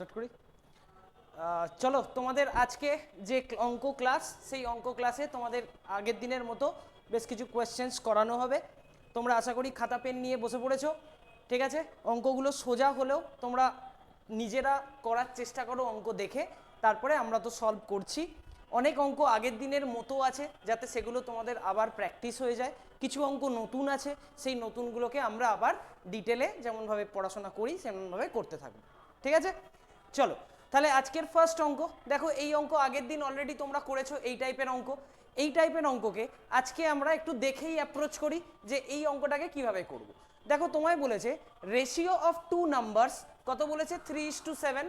Start করি। চলো, তোমাদের আজকে যে অঙ্ক ক্লাস, সেই অঙ্ক ক্লাসে তোমাদের আগের দিনের মতো বেশ কিছু কোয়েশ্চেন্স করানো হবে। তোমরা আশা করি খাতা পেন নিয়ে বসে পড়েছো, ঠিক আছে? অঙ্কগুলো সোজা হলেও তোমরা নিজেরা করার চেষ্টা করো অঙ্ক দেখে, তারপরে আমরা তো সলভ করছি। অনেক অঙ্ক আগের দিনের মতো আছে, যাতে সেগুলো তোমাদের আবার প্র্যাকটিস হয়ে যায়। কিছু অঙ্ক নতুন আছে, সেই নতুনগুলোকে আমরা আবার ডিটেলে যেমনভাবে পড়াশোনা করি সেমনভাবে করতে থাকবো, ঠিক আছে? চলো তাহলে আজকের ফার্স্ট অঙ্ক দেখো। এই অঙ্ক আগের দিন অলরেডি তোমরা করেছো। এই টাইপের অঙ্ক, এই টাইপের অঙ্ককে আজকে আমরা একটু দেখেই অ্যাপ্রোচ করি যে এই অঙ্কটাকে কিভাবে করব। দেখো তোমায় বলেছে রেশিও অফ টু নাম্বারস, কত বলেছে? 3:7।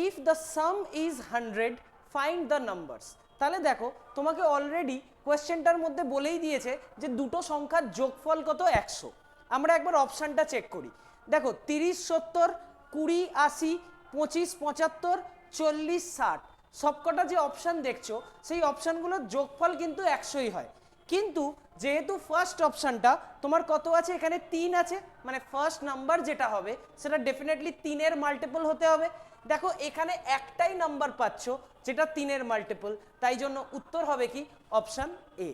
If the some is 100 find the numbers. তাহলে দেখো তোমাকে অলরেডি কোয়েশ্চেনটার মধ্যে বলেই দিয়েছে যে দুটো সংখ্যার যোগফল কত? 100। আমরা একবার অপশানটা চেক করি। দেখো 30, 70, 20, 80, 25, 75, 40, 60 সবকটা যে অপশান দেখছো সেই অপশানগুলোর যোগফল কিন্তু 100ই হয়। কিন্তু যেহেতু ফার্স্ট অপশানটা তোমার কত আছে, এখানে 3 আছে, মানে ফার্স্ট নাম্বার যেটা হবে সেটা ডেফিনেটলি 3-এর মাল্টিপল হতে হবে। দেখো এখানে একটাই নাম্বার পাচ্ছ যেটা 3-এর মাল্টিপল, তাই জন্য উত্তর হবে কি? Option A,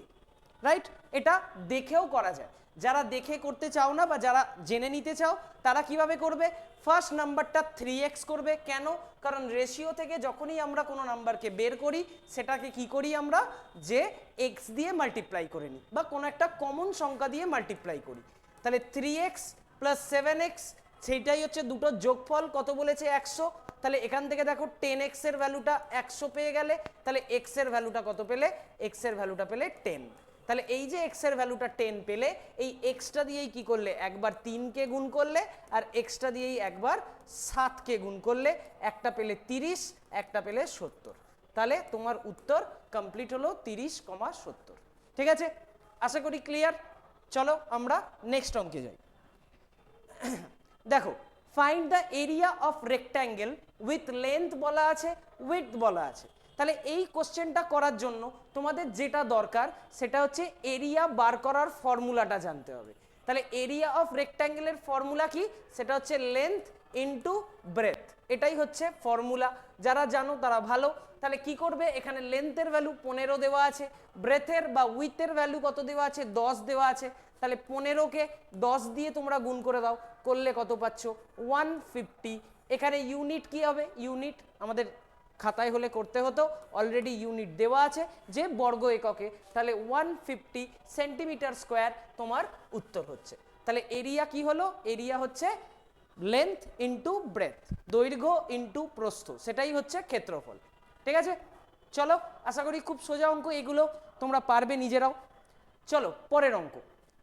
right? এটা দেখেও করা যায়। যারা দেখে করতে চাও না বা যারা জেনে নিতে চাও তারা কিভাবে করবে? ফার্স্ট নাম্বারটা 3x করবে। কেন? কারণ রেশিও থেকে যখনই আমরা কোনো নাম্বারকে বের করি সেটাকে কি করি আমরা? যে x দিয়ে মাল্টিপ্লাই করে নিই বা কোনো একটা কমন সংখ্যা দিয়ে মাল্টিপ্লাই করি। তাহলে 3x প্লাস 7x, সেইটাই হচ্ছে দুটোর যোগফল। কত বলেছে? 100। তাহলে এখান থেকে দেখো 10x এর ভ্যালুটা 100 পেয়ে গেলে, তাহলে x এর ভ্যালুটা কত পেলে? x এর ভ্যালুটা পেলে 10। তাহলে এই যে x এর ভ্যালুটা 10 পেলে, এই xটা দিয়েই কি করলে? একবার 3কে গুণ করলে, আর xটা দিয়েই একবার 7কে গুণ করলে, একটা পেলে 30, একটা পেলে 70। তাহলে তোমার উত্তর কমপ্লিট হলো 30,70। ঠিক আছে? আশা করি ক্লিয়ার। চলো আমরা নেক্সট অঙ্কে যাই। দেখো find the area of rectangle with length বলা আছে, উইডথ বলা আছে। তাহলে এই কোশ্চেনটা করার জন্য তোমাদের যেটা দরকার সেটা হচ্ছে এরিয়া বার করার ফর্মুলাটা জানতে হবে। তাহলে এরিয়া অফ রেক্ট্যাঙ্গেলের ফর্মুলা কি? সেটা হচ্ছে লেন্থ ইন্টু ব্রেথ। এটাই হচ্ছে ফর্মুলা। যারা জানো তারা ভালো। তাহলে কি করবে? এখানে লেন্থের ভ্যালু 15 দেওয়া আছে, ব্রেথের বা উইথের ভ্যালু কত দেওয়া আছে? 10 দেওয়া আছে। তাহলে 15কে 10 দিয়ে তোমরা গুণ করে দাও, করলে কত পাচ্ছ? 150। এখানে ইউনিট কি হবে? ইউনিট আমাদের খাতায় হলে করতে হতো, অলরেডি ইউনিট দেওয়া আছে যে বর্গ এককে। তাহলে 150 সেন্টিমিটার স্কোয়ার তোমার উত্তর হচ্ছে। তাহলে এরিয়া কি হলো? এরিয়া হচ্ছে লেন্থ ইন্টু ব্রেথ, দৈর্ঘ্য ইন্টু প্রস্থ, সেটাই হচ্ছে ক্ষেত্রফল। ঠিক আছে? চলো, আশা করি খুব সোজা অঙ্ক, এগুলো তোমরা পারবে নিজেরাও। চলো পরের অঙ্ক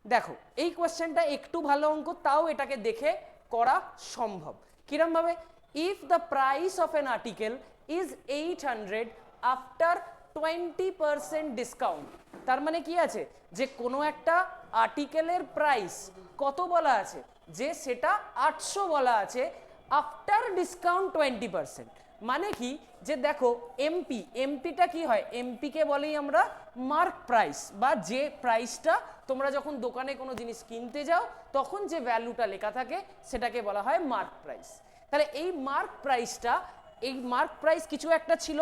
দেখো। এই কোয়েশ্চেনটা একটু ভালো অঙ্ক, তাও এটাকে দেখে করা সম্ভব। কিরমভাবে? If the price of an article is 800 after 20% discount. তার মানে কি আছে? যে কোনো একটা আর্টিকেলের প্রাইস কত বলা আছে? যে সেটা 800 বলা আছে আফটার ডিসকাউন্ট 20%। মানে কি? যে দেখো এমপি, এমপিটা কি হয়? এমপিকে বলেই আমরা মার্ক প্রাইস, বা যে প্রাইসটা তোমরা যখন দোকানে কোনো জিনিস কিনতে যাও তখন যে ভ্যালুটা লেখা থাকে সেটাকে বলা হয় মার্ক প্রাইস। তাহলে এই মার্ক প্রাইসটা, এই মার্ক প্রাইস কিছু একটা ছিল,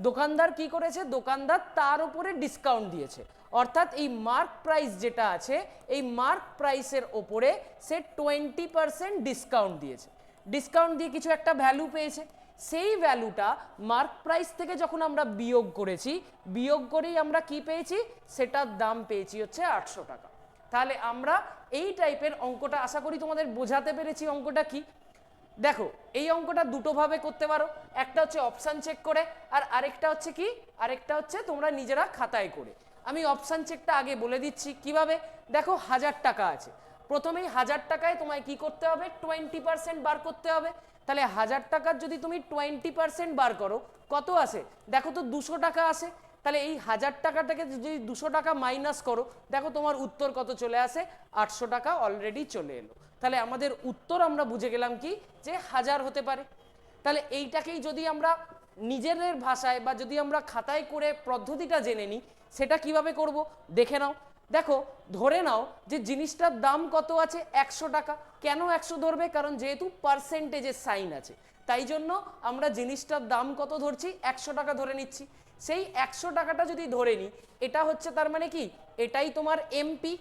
দোকানদার কি করেছে? দোকানদার তার উপরে ডিসকাউন্ট দিয়েছে। অর্থাৎ এই মার্ক প্রাইস যেটা আছে, এই মার্ক প্রাইসের ওপরে সে 20% ডিসকাউন্ট দিয়েছে। ডিসকাউন্ট দিয়ে কিছু একটা ভ্যালু পেয়েছে। সেই ভ্যালুটা মার্ক প্রাইস থেকে যখন আমরা বিয়োগ করেছি, বিয়োগ করেই আমরা কি পেয়েছি? সেটার দাম পেয়েছি হচ্ছে 800 টাকা। তাহলে আমরা এই টাইপের অঙ্কটা, আশা করি তোমাদের বোঝাতে পেরেছি অঙ্কটা কি। দেখো এই অঙ্কটা দুটো ভাবে করতে পারো। একটা হচ্ছে অপশান চেক করে, আর আরেকটা হচ্ছে কি? আরেকটা হচ্ছে তোমরা নিজেরা খাতায় করে। আমি অপশান চেকটা আগে বলে দিচ্ছি কিভাবে। দেখো 1000 টাকা আছে, প্রথমেই 1000 টাকায় তোমায় কি করতে হবে? 20% বার করতে হবে। তাহলে 1000 টাকার যদি তুমি 20% বার করো, কত আসে? দেখো তো 200 টাকা আসে। তাহলে এই 1000 টাকাটাকে যদি 200 টাকা মাইনাস করো, দেখো তোমার উত্তর কত চলে আসে? 800 টাকা অলরেডি চলে এলো। তাহলে আমাদের উত্তর আমরা বুঝে গেলাম কি? যে 1000 হতে পারে। তাহলে এইটাকেই যদি আমরা নিজেদের ভাষায় বা যদি আমরা খাতায় করে পদ্ধতিটা জেনে নিই, সেটা কিভাবে করব দেখে নাও। দেখো ধরে নাও যে জিনিসটার দাম কত আছে? 100 টাকা। কেন 100 ধরবে? কারণ যেহেতু পার্সেন্টেজের সাইন আছে। তাই জন্য আমরা জিনিসটার দাম কত ধরছি, 100 টাকা ধরে নিচ্ছি। সেই 100 টাকাটা যদি ধরে নিই, এটা হচ্ছে তার মানে কি, এটাই তোমার এমপি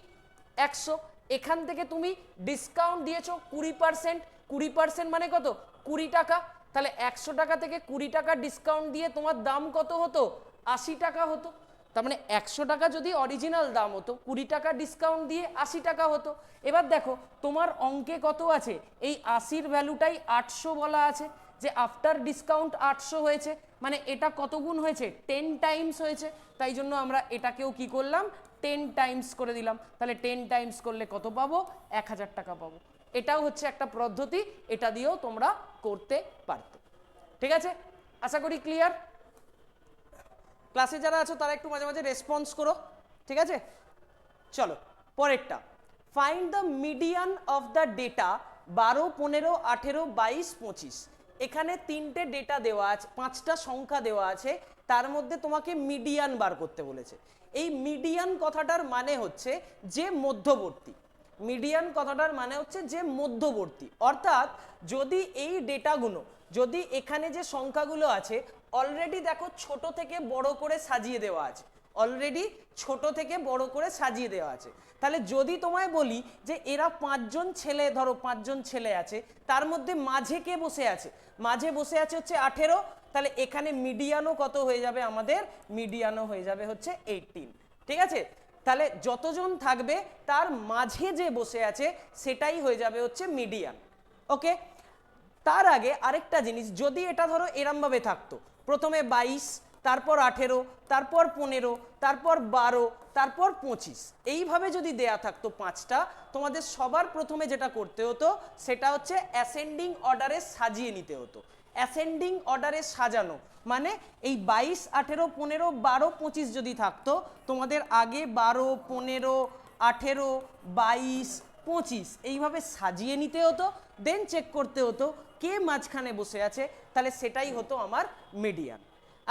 100। এখান থেকে তুমি ডিসকাউন্ট দিয়েছো 20%, 20% মানে কত, 20 টাকা। তাহলে 100 টাকা থেকে 20 টাকা ডিসকাউন্ট দিয়ে তোমার দাম কত হতো, 80 টাকা হতো। তার মানে 100 টাকা যদি অরিজিনাল দাম হতো, 20 টাকা ডিসকাউন্ট দিয়ে 80 টাকা হতো। এবার দেখো তোমার অঙ্কে কত আছে, এই 80-র ভ্যালুটাই 800 বলা আছে, যে আফটার ডিসকাউন্ট 800 হয়েছে, মানে এটা কত গুণ হয়েছে, 10 টাইমস হয়েছে। তাই জন্য আমরা এটাকেও কি করলাম, 10 টাইমস করে দিলাম। তাহলে 10 টাইমস করলে কত পাবো, 1000 টাকা পাবো। এটাও হচ্ছে একটা পদ্ধতি, এটা দিয়েও তোমরা করতে পারতো। ঠিক আছে, আশা করি ক্লিয়ার। ক্লাসে যারা আছো তারা একটু মাঝে মাঝে রেসপন্স করো, ঠিক আছে। চলো পরেরটা, find the median of the data 12, 15, 18, 22, 25। এখানে 3টে ডেটা দেওয়া আছে, 5টা সংখ্যা দেওয়া আছে, তার মধ্যে তোমাকে মিডিয়ান বার করতে বলেছে। এই মিডিয়ান কথাটার মানে হচ্ছে যে মধ্যবর্তী, মিডিয়ান কথাটার মানে হচ্ছে যে মধ্যবর্তী। অর্থাৎ যদি এই ডেটাগুলো, যদি এখানে যে সংখ্যাগুলো আছে অলরেডি দেখো ছোট থেকে বড় করে সাজিয়ে দেওয়া আছে, অলরেডি ছোট থেকে বড় করে সাজিয়ে দেওয়া আছে, তাহলে যদি তোমায় বলি যে এরা 5জন ছেলে, ধরো 5জন ছেলে আছে, তার মধ্যে মাঝে কে বসে আছে, মাঝে বসে আছে হচ্ছে 18, তাহলে এখানে মিডিয়ানও কত হয়ে যাবে আমাদের, মিডিয়ানও হয়ে যাবে হচ্ছে 18। ঠিক আছে, তাহলে যতজন থাকবে তার মাঝে যে বসে আছে সেটাই হয়ে যাবে হচ্ছে মিডিয়ান। ওকে, তার আগে আরেকটা জিনিস, যদি এটা ধরো এরমভাবে থাকতো, প্রথমে 22, তারপর 18, তারপর 15, তারপর 12, তারপর 25, এইভাবে যদি দেয়া থাকতো 5টা, তোমাদের সবার প্রথমে যেটা করতে হতো সেটা হচ্ছে অ্যাসেন্ডিং অর্ডারে সাজিয়ে নিতে হতো। অ্যাসেন্ডিং অর্ডারে সাজানো মানে এই 22, 18, 15, 12, 25 যদি থাকতো, তোমাদের আগে 12, 15, 18, 22, 25 এইভাবে সাজিয়ে নিতে হতো, দেন চেক করতে হতো কে মাঝখানে বসে আছে, তাহলে সেটাই হতো আমার মিডিয়ান।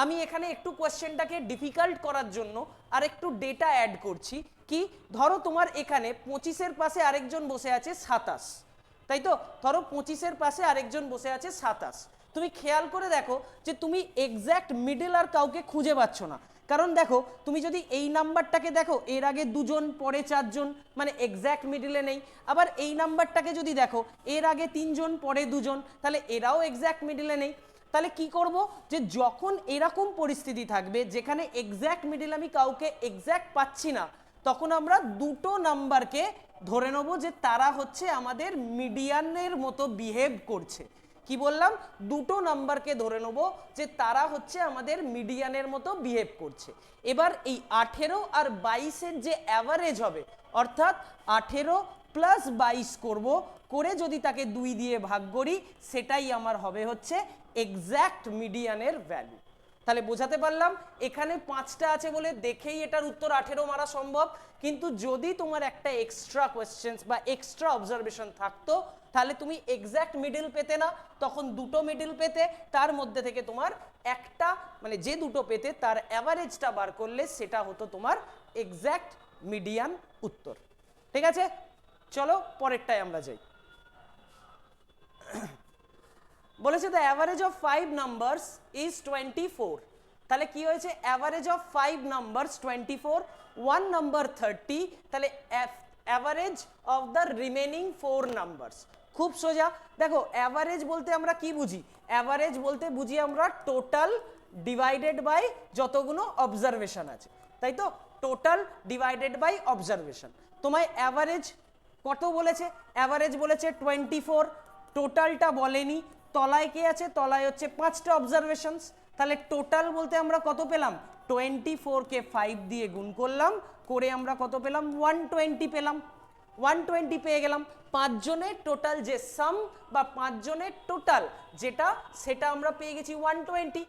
আমি এখানে একটু কোয়েশ্চেনটাকে ডিফিকাল্ট করার জন্য আর একটু ডেটা অ্যাড করছি। কি, ধরো তোমার এখানে 25-এর পাশে আরেকজন বসে আছে 27, তাই তো, ধরো 25-এর পাশে আরেকজন বসে আছে 27। তুমি খেয়াল করে দেখো যে তুমি এক্স্যাক্ট মিডল আর কাউকে খুঁজে পাচ্ছ না, কারণ দেখো তুমি যদি এই নাম্বারটাকে দেখো, এর আগে 2জন পরে 4জন, মানে এক্স্যাক্ট মিডলে নেই। আবার এই নাম্বারটাকে যদি দেখো, এর আগে 3জন পরে 2জন, তাহলে এরাও এক্স্যাক্ট মিডলে নেই। তাহলে কি করব, যে যখন এরকম পরিস্থিতি থাকবে যেখানে এক্স্যাক্ট মিডল আমি কাউকে এক্স্যাক্ট পাচ্ছি না, তখন আমরা দুটো নাম্বারকে ধরে নেব যে তারা হচ্ছে আমাদের মিডিয়ানের মতো বিহেভ করছে। কি বললাম, দুটো নাম্বারকে ধরে নেব যে তারা হচ্ছে আমাদের মিডিয়ানের মতো বিহেভ করছে। এবার এই 18 আর 22-এর যে অ্যাভারেজ হবে, অর্থাৎ 18 প্লাস 22 করব, করে যদি তাকে 2 দিয়ে ভাগ করি, সেটাই আমার হবে হচ্ছে এক্স্যাক্ট মিডিয়ানের ভ্যালু। তাহলে বোঝাতে পারলাম, এখানে 5টা আছে বলে দেখেই এটার উত্তর 18 মারা সম্ভব, কিন্তু যদি তোমার একটা এক্সট্রা কোয়েশ্চেন বা এক্সট্রা অবজারভেশন থাকতো, তাহলে তুমি এক্স্যাক্ট মিডল পেতে না, তখন দুটো মিডল পেতে, তার মধ্যে থেকে তোমার একটা, মানে যে দুটো পেতে তার অ্যাভারেজটা বার করলে সেটা হতো তোমার এক্স্যাক্ট মিডিয়ান উত্তর। ঠিক আছে, চলো পরেরটায় আমরা যাই। বলেছে the average of 5 numbers is 24। তাহলে কি হয়েছে, অ্যাভারেজ অফ 5 নাম্বারস 24, 1 নাম্বার 30, তাহলে average of the remaining 4 numbers. খুব সোজা, দেখো অ্যাভারেজ বলতে আমরা কি বুঝি, অ্যাভারেজ বলতে বুঝি আমরা টোটাল ডিভাইডেড বাই যতগুলো অবজারভেশন আছে, তাই তো, টোটাল ডিভাইডেড বাই অবজারভেশন। তোমায় অ্যাভারেজ কত বলেছে, অ্যাভারেজ বলেছে 24, টোটালটা বলেনি। তলায় কে আছে, তলায় হচ্ছে 5টা অবজারভেশনস, তাহলে টোটাল বলতে আমরা কত পেলাম, 24কে 5 দিয়ে গুণ করলাম, করে আমরা কত পেলাম, 120 পেলাম। 120 পেয়ে গেলাম। 5 জনের টোটাল যে সাম বা 5 জনের টোটাল যেটা, সেটা আমরা পেয়ে গেছি 120।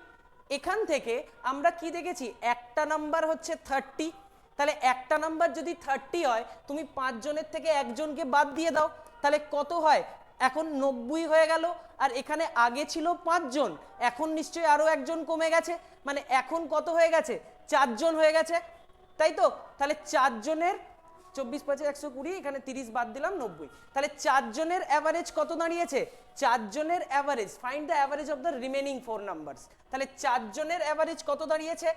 এখান থেকে আমরা কি দেখেছি, একটা নাম্বার হচ্ছে 30, তাহলে একটা নাম্বার যদি 30 হয়, তুমি 5 জনের থেকে একজনকে বাদ দিয়ে দাও, তাহলে কত হয়, এখন 90 হয়ে গেল। আর এখানে আগে ছিল 5 জন, এখন নিশ্চয়ই আরো একজন কমে গেছে, মানে এখন কত হয়ে গেছে, 4 জন হয়ে গেছে, তাই তো। তাহলে 4 জনের 24 5 120, এখানে 30 বাদ দিলাম 90। তাহলে 4 জনের অ্যাভারেজ কত দাঁড়িয়েছে? 4 জনের average, find the average of the remaining 4 numbers. তাহলে 4 জনের অ্যাভারেজ কত দাঁড়িয়েছে?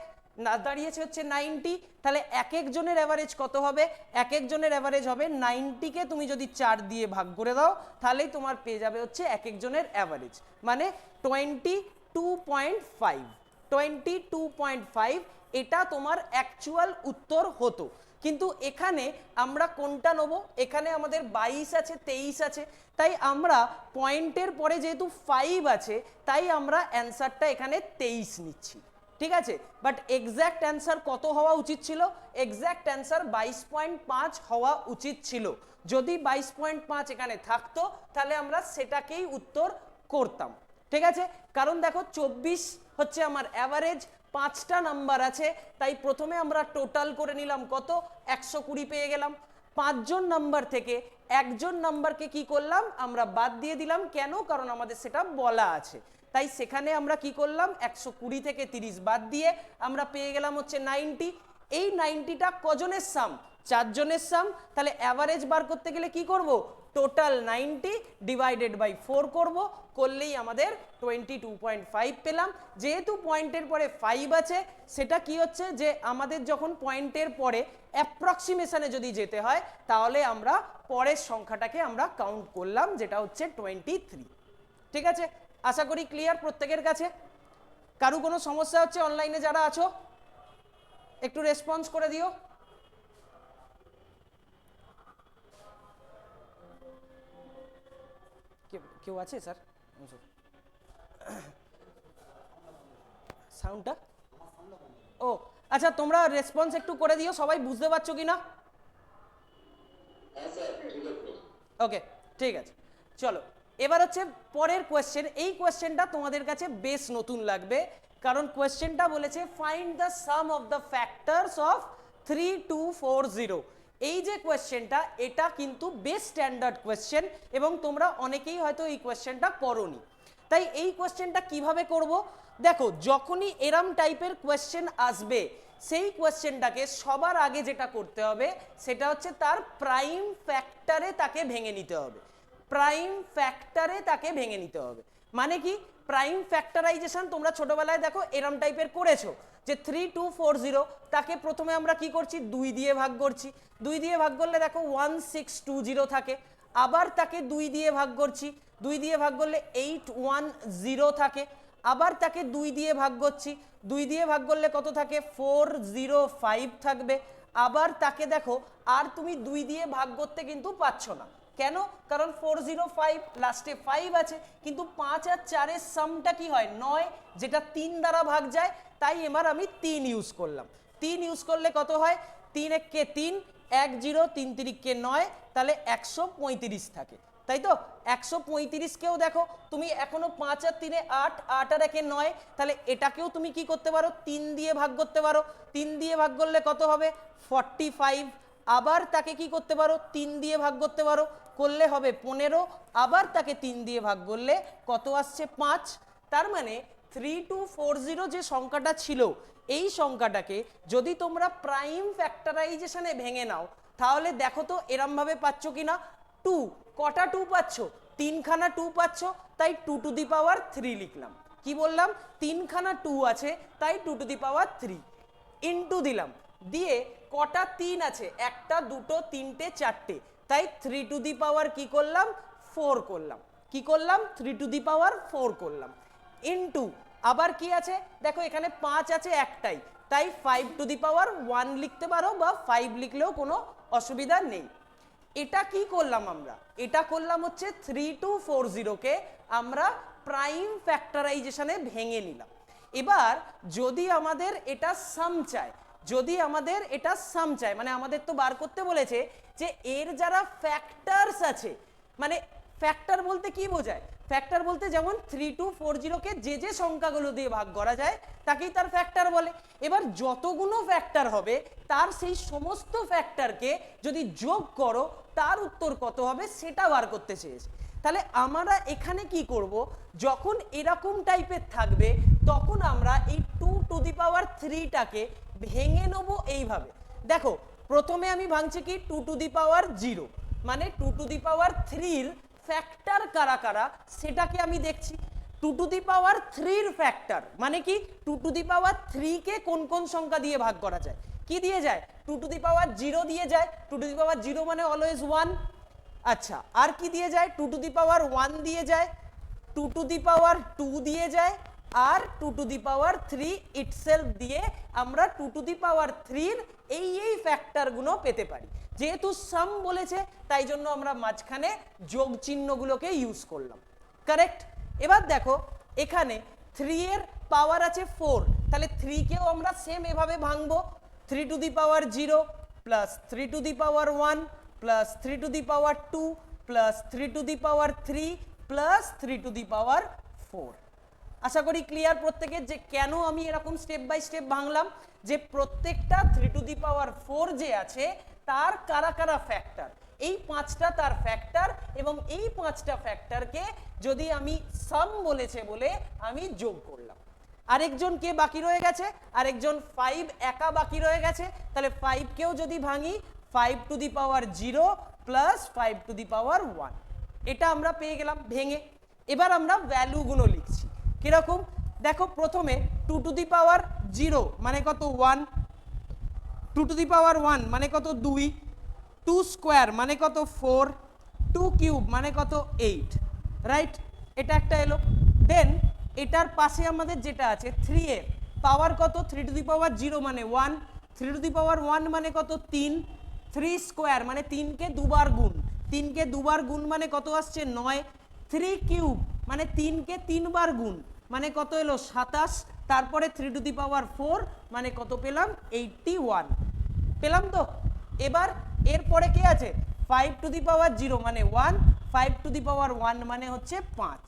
না দাঁড়িয়েছে হচ্ছে 90। তাহলে এক এক জনের অ্যাভারেজ কত হবে? এক এক জনের অ্যাভারেজ হবে 90 কে তুমি যদি 4 দিয়ে ভাগ করে দাও তাহলেই তোমার পেয়ে যাবে হচ্ছে এক এক জনের অ্যাভারেজ, মানে 22.5। 22.5 এটা তোমার অ্যাকচুয়াল উত্তর হতো। কিন্তু এখানে আমরা কোনটা নেব? এখানে আমাদের 22 আছে, 23 আছে, তাই আমরা পয়েন্টের পরে যেহেতু 5 আছে তাই আমরা অ্যান্সারটা এখানে 23 নিচ্ছি, ঠিক আছে। বাট এক্স্যাক্ট অ্যান্সার কত হওয়া উচিত ছিল? এক্স্যাক্ট অ্যান্সার 22.5 হওয়া উচিত ছিল। যদি 22.5 এখানে থাকতো তাহলে আমরা সেটাকেই উত্তর করতাম, ঠিক আছে। কারণ দেখো 24 হচ্ছে আমার অ্যাভারেজ, 5টা নাম্বার আছে, তাই প্রথমে আমরা টোটাল করে নিলাম কত? 120 পেয়ে গেলাম। 5 জন নাম্বার থেকে একজন নাম্বারকে কি করলাম? আমরা বাদ দিয়ে দিলাম। কেন? কারণ আমাদের সেটা বলা আছে, তাই সেখানে আমরা কি করলাম? 120 থেকে 30 বাদ দিয়ে আমরা পেয়ে গেলাম হচ্ছে 90। এই 90টা কজনের সাম? 4 জনের সাম। তাহলে অ্যাভারেজ বার করতে গেলে কি করব? টোটাল 90 ডিভাইডেড বাই 4 করব, করলেই আমাদের 22.5 পেলাম। যেহেতু পয়েন্টের পরে 5 আছে, সেটা কি হচ্ছে যে আমাদের যখন পয়েন্টের পরে অ্যাপ্রক্সিমেশনে যদি যেতে হয় তাহলে আমরা পরের সংখ্যাটাকে আমরা কাউন্ট করলাম, যেটা হচ্ছে 23। ঠিক আছে, আশা করি ক্লিয়ার প্রত্যেকের কাছে। কারো কোনো সমস্যা হচ্ছে অনলাইনে যারা আছো একটু রেসপন্স করে দিও। কেউ আছে স্যার? সাউন্ডটা ও আচ্ছা, তোমরা রেসপন্স একটু করে দিও, সবাই বুঝতে পারছো কিনা? ওকে, ঠিক আছে, চলো এবার হচ্ছে পরের কোয়েশ্চেন। এই কোয়েশ্চেনটা তোমাদের কাছে বেশ নতুন লাগবে, কারণ কোয়েশ্চেনটা বলেছে find the sum of the factors of 3240। এই যে কোয়েশ্চেনটা, এটা কিন্তু বেশ স্ট্যান্ডার্ড কোয়েশ্চেন এবং তোমরা অনেকেই হয়তো এই কোয়েশ্চেনটা করোনি। তাই এই কোয়েশ্চেনটা কিভাবে করব? দেখো, যখনই এরম টাইপের কোয়েশ্চেন আসবে সেই কোয়েশ্চেনটাকে সবার আগে যেটা করতে হবে সেটা হচ্ছে তার প্রাইম ফ্যাক্টরে তাকে ভেঙে নিতে হবে। প্রাইম ফ্যাক্টরে তাকে ভেঙে নিতে হবে মানে কি? প্রাইম ফ্যাক্টরাইজেশন তোমরা ছোটবেলায় দেখো এরম টাইপের করেছো, যে 3240 তাকে প্রথমে আমরা কি করছি? 2 দিয়ে ভাগ করছি। 2 দিয়ে ভাগ করলে দেখো 1620 থাকে। আবার তাকে 2 দিয়ে ভাগ করছি, 2 দিয়ে ভাগ করলে 810 থাকে। আবার তাকে 2 দিয়ে ভাগ করছি, 2 দিয়ে ভাগ করলে কত থাকে? 405 থাকবে। আবার তাকে দেখো আর তুমি 2 দিয়ে ভাগ করতে কিন্তু পাচ্ছ না। কেন? কারণ 405 লাস্টে 5 আছে, কিন্তু 5 আর 4 এর সামটা কি হয়? 9, যেটা 3 দ্বারা ভাগ যায়। তাই এবার আমি 3 ইউজ করলাম। 3 ইউজ করলে কত হয়? 3 একে 3, 1 0, 3 3 9, তাহলে 135 থাকে, তাই তো? 135কেও দেখো তুমি এখনো 5 আর 3 8, 8 আর 1 9, তাহলে এটাকেও তুমি কি করতে পারো? 3 দিয়ে ভাগ করতে পারো। 3 দিয়ে ভাগ করলে কত হবে? 45। আবার তাকে কি করতে পারো? 3 দিয়ে ভাগ করতে পারো, করলে হবে 15। আবার তাকে 3 দিয়ে ভাগ করলে কত আসছে? 5। তার মানে 3240 যে সংখ্যাটা ছিল, এই সংখ্যাটাকে যদি তোমরা প্রাইম ফ্যাক্টরাইজেশনে ভেঙে নাও তাহলে দেখো তো এরমভাবে পাচ্ছ কিনা? 2, কটা 2 পাচ্ছ? 3খানা 2 পাচ্ছ, তাই 2 টু দি পাওয়ার 3 লিখলাম। কি বললাম? 3খানা 2 আছে, তাই 2 টু দি পাওয়ার 3 ইন্টু দিলাম। দিয়ে কটা 3 আছে? 1টা 2টো 3টে 4টে, তাই 3 টু দি পাওয়ার কি করলাম? 4 করলাম। কি করলাম? 3 টু দি পাওয়ার 4 করলাম। ইন্টু আবার কি আছে? দেখো এখানে 5 আছে একটাই, তাই 5 টু দি পাওয়ার 1 লিখতে পারো, বা 5 লিখলেও কোনো অসুবিধা নেই। এটা কি করলাম আমরা? এটা করলাম হচ্ছে 3240কে আমরা প্রাইম ফ্যাক্টরাইজেশনে ভেঙে নিলাম। এবার যদি আমাদের এটা সাম চায়, মানে আমাদের তো বার করতে বলেছে যে এর যারা ফ্যাক্টরস আছে, মানে ফ্যাক্টর বলতে কি বোঝায়? ফ্যাক্টর বলতে যেমন 3240কে যে সংখ্যাগুলো দিয়ে ভাগ করা যায় তাকেই তার ফ্যাক্টর বলে। এবার যতগুলো ফ্যাক্টর হবে তার সেই সমস্ত ফ্যাক্টরকে যদি যোগ করো তার উত্তর কত হবে সেটা বার করতে চেয়েছে। তাহলে আমরা এখানে কি করব? যখন এরকম টাইপের থাকবে তখন আমরা এই 2 টু দি পাওয়ার 3টাকে ভেঙে নেব এইভাবে। দেখো প্রথমে আমি ভাঙছি কি 2 টু দি পাওয়ার 0, মানে 2 টু দি পাওয়ার 3 এর ফ্যাক্টর কারা কারা সেটাকে আমি দেখছি। 2 টু দি পাওয়ার 3 এর ফ্যাক্টর মানে কি 2 টু দি পাওয়ার 3 কে কোন কোন সংখ্যা দিয়ে ভাগ করা যায়, কি দিয়ে যায়, 2 টু দি পাওয়ার 0 দিয়ে যায়, 2 টু দি পাওয়ার 0 মানে অলওয়েজ 1। আচ্ছা, আর কি দিয়ে যায়, 2 টু দি পাওয়ার 1 দিয়ে যায়, 2 টু দি পাওয়ার 2 দিয়ে যায়, আর 2 টু দি পাওয়ার 3 ইটসেলফ দিয়ে আমরা 2 টু দি পাওয়ার 3 এর এই ফ্যাক্টরগুলো পেতে পারি। যেহেতু সাম বলেছে তাই জন্য আমরা মাঝখানে যোগ চিহ্নগুলোকে ইউজ করলাম, কারেক্ট। এবার দেখো এখানে 3 এর পাওয়ার আছে 4, তাহলে 3 কেও আমরা সেম এভাবে ভাঙবো, 3 to the power 0 plus 3 to the power 1 plus 3 to the power 2 plus 3 to the power 3 plus 3 to the power 4। আশা করি ক্লিয়ার প্রত্যেকের যে কেন আমি এরকম স্টেপ বাই স্টেপ ভাঙলাম, যে প্রত্যেকটা 3 টু দি পাওয়ার 4 যে আছে তার কারা কারা ফ্যাক্টর, এই 5টা তার ফ্যাক্টর, এবং এই 5টা ফ্যাক্টরকে যদি আমি সাম বলেছে বলে আমি যোগ করলাম। আরেকজন কে বাকি রয়ে গেছে, আরেকজন 5 একা বাকি রয়ে গেছে, তাহলে 5 কেও যদি ভাঙি 5 to the power 0 plus 5 to the power 1, এটা আমরা পেয়ে গেলাম ভেঙে। এবার আমরা ভ্যালুগুলো লিখছি কিরকম, দেখো প্রথমে 2 টু দি পাওয়ার 0 মানে কত 1, 2 টু দি পাওয়ার 1 মানে কত 2, 2 স্কোয়ার মানে কত 4, 2 কিউব মানে কত 8, রাইট, এটা একটা এলো। দেন এটার পাশে আমাদের যেটা আছে 3 এর পাওয়ার কত, 3 টু দি পাওয়ার 0 মানে 1, 3 টু দি পাওয়ার 1 মানে কত 3, 3 স্কোয়ার মানে 3 কে দুবার গুণ, 3 কে দুবার গুণ মানে কত আসছে 9, 3 কিউব মানে 3 কে 3 বার গুণ মানে কত এলো 27, তারপরে 3 টু দি পাওয়ার 4 মানে কত পেলাম 81, পেলাম তো। এবার এরপরে কে আছে 5 টু দি পাওয়ার 0 মানে 1, 5 টু দি পাওয়ার 1 মানে হচ্ছে 5।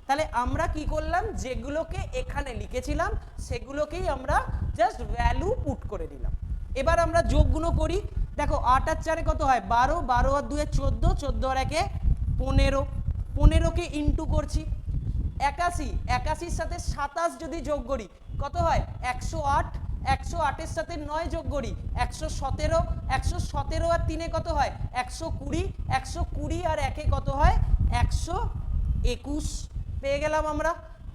তাহলে আমরা কি করলাম, যেগুলোকে এখানে লিখেছিলাম সেগুলোকেই আমরা জাস্ট ভ্যালু পুট করে দিলাম। এবার আমরা যোগগুলো করি, দেখো 8 আর 4 কত হয় 12, 12 আর 2 14, 14 আর 1 15, 15কে ইন্টু করছি, 81, 81 সাথে 27 যদি যোগ করি কত হয় 108, 108 এর সাথে 9 যোগ করি 117, 117 আর 3 কত হয় 120, 120 আর 1 কত হয় 121, পেয়ে গেলাম আমরা।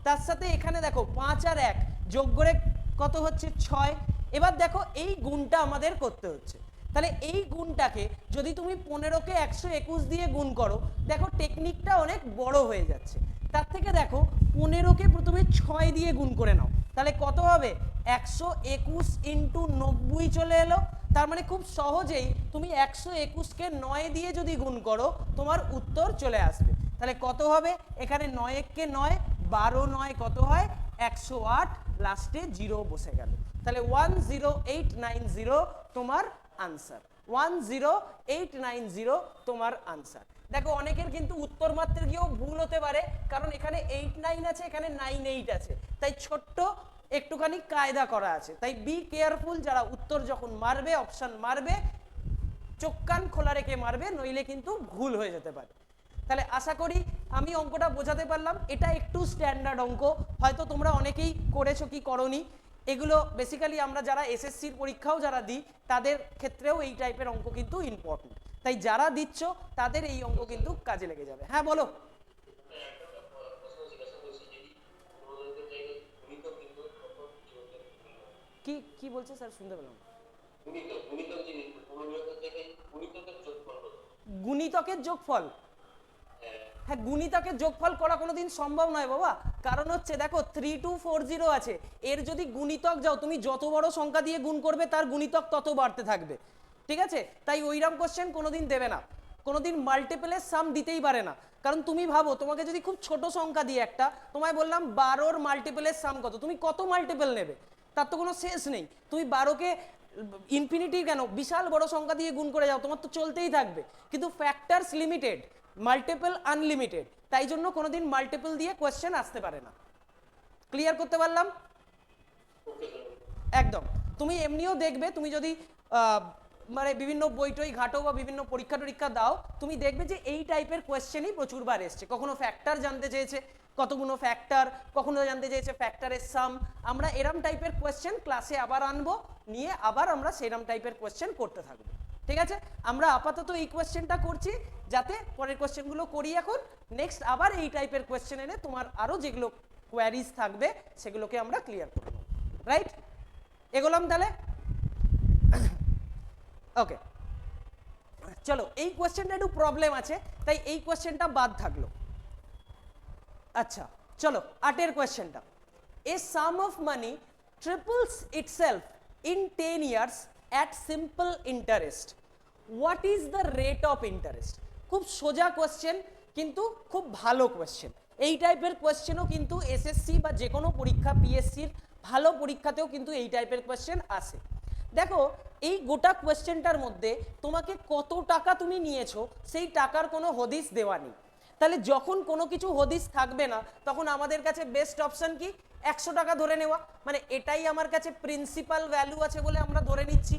তার সাথে এখানে দেখো 5 আর 1 যোগ করে কত হচ্ছে 6। এবার দেখো এই গুণটা আমাদের করতে হচ্ছে, তাহলে এই গুণটাকে যদি তুমি 15কে 121 দিয়ে গুণ করো, দেখো টেকনিকটা অনেক বড় হয়ে যাচ্ছে। তার থেকে দেখো 15কে প্রথমে 6 দিয়ে গুণ করে নাও, তাহলে কত হবে 121 ইন্টু 90 চলে এলো। তার মানে খুব সহজেই তুমি 121কে 9 দিয়ে যদি গুণ করো তোমার উত্তর চলে আসবে। তাহলে কত হবে, এখানে 9 1কে 9, 12 9 কত হয় 108, লাস্টে 0 বসে গেল, তাহলে 10890 তোমার আনসার, 10890 তোমার আনসার। দেখো অনেকের কিন্তু উত্তর মাত্রা গিয়েও ভুল হতে পারে, কারণ এখানে 89 আছে, এখানে 98 আছে, তাই ছোট্ট একটুখানি কায়দা করা আছে। তাই বি কেয়ারফুল, যারা উত্তর যখন মারবে অপশন মারবে চোখ কান খোলা রেখে মারবে, নইলে কিন্তু ভুল হয়ে যেতে পারে। তাহলে আশা করি আমি অঙ্কটা বোঝাতে পারলাম। এটা একটু স্ট্যান্ডার্ড অঙ্ক, হয়তো তোমরা অনেকেই করেছো কি করনি, এগুলো বেসিক্যালি আমরা যারা এসএসসির পরীক্ষাও যারা দিই তাদের ক্ষেত্রেও এই টাইপের অঙ্ক কিন্তু ইম্পর্টেন্ট, তাই যারা দিচ্ছ তাদের এই অঙ্ক কিন্তু কাজে লেগে যাবে। হ্যাঁ বলো। কি কি বলছে স্যার, শুনতে পেলাম। গুণিতকের যোগফল, হ্যাঁ গুণিতকের যোগফল করা কোনোদিন সম্ভব নয় বাবা, কারণ হচ্ছে দেখো 3240 আছে, এর যদি গুণিতক যাও তুমি যত বড় সংখ্যা দিয়ে গুণ করবে তার গুণিতক তত বাড়তে থাকবে, ঠিক আছে। তাই ওইরকম কোশ্চেন কোনোদিন দেবে না, কোনোদিন মাল্টিপলের সাম দিতেই পারে না। কারণ তুমি ভাবো তোমাকে যদি খুব ছোট সংখ্যা দিয়ে একটা, তোমায় বললাম 12র মাল্টিপলের সাম কত, তুমি কত মাল্টিপল নেবে, তার তো কোনো শেষ নেই। তুমি 12কে ইনফিনিটি কেন বিশাল বড় সংখ্যা দিয়ে গুণ করে যাও, তোমার তো চলতেই থাকবে। কিন্তু ফ্যাক্টরস লিমিটেড, মাল্টিপল আনলিমিটেড, তাই জন্য কোনোদিন মাল্টিপল দিয়ে কোয়েশ্চেন আসতে পারে না। ক্লিয়ার করতে পারলাম? একদম। তুমি এমনিও দেখবে, তুমি যদি মানে বিভিন্ন বই টই ঘাটো বা বিভিন্ন পরীক্ষা টরীক্ষা দাও, তুমি দেখবে যে এই টাইপের কোয়েশ্চেনই প্রচুরবার এসছে। কখনো ফ্যাক্টর জানতে চেয়েছে, কতগুলো ফ্যাক্টর, কখনো জানতে চাইছে ফ্যাক্টরের সাম। আমরা এরম টাইপের কোয়েশ্চেন ক্লাসে আবার আনবো, নিয়ে আবার আমরা সেরম টাইপের কোয়েশ্চেন করতে থাকবো। ঠিক আছে, আমরা আপাতত এই কোয়েশ্চেনটা করছি, যাতে পরের কোয়েশ্চেনগুলো করি এখন, নেক্সট আবার এই টাইপের কোয়েশ্চেন এনে তোমার আরও যেগুলো কোয়ারিজ থাকবে সেগুলোকে আমরা ক্লিয়ার করব। রাইট, এগোলাম তাহলে। ওকে, চলো এই কোয়েশ্চেনটা একটু প্রবলেম আছে, তাই এই কোয়েশ্চেনটা বাদ থাকলো। আচ্ছা চলো 8 কোয়েশ্চেনটা, a sum of money triples itself in 10 years at simple interest, what is the rate of interest? খুব সোজা কোয়েশ্চেন, কিন্তু খুব ভালো কোয়েশ্চেন। এই টাইপের কোয়েশ্চেনও কিন্তু এসএসসি বা যে কোনো পরীক্ষা, পিএসসির ভালো পরীক্ষাতেও কিন্তু এই টাইপের কোয়েশ্চেন আসে। দেখো এই গোটা কোয়েশ্চেনটার মধ্যে তোমাকে কত টাকা তুমি নিয়েছো সেই টাকার কোনো হদিস দেওয়া নেই। তাহলে যখন কোনো কিছু হদিস থাকবে না, তখন আমাদের কাছে বেস্ট অপশন কি? 100 টাকা ধরে নেওয়া, মানে এটাই আমার কাছে প্রিন্সিপাল ভ্যালু আছে বলে আমরা ধরে নিচ্ছি।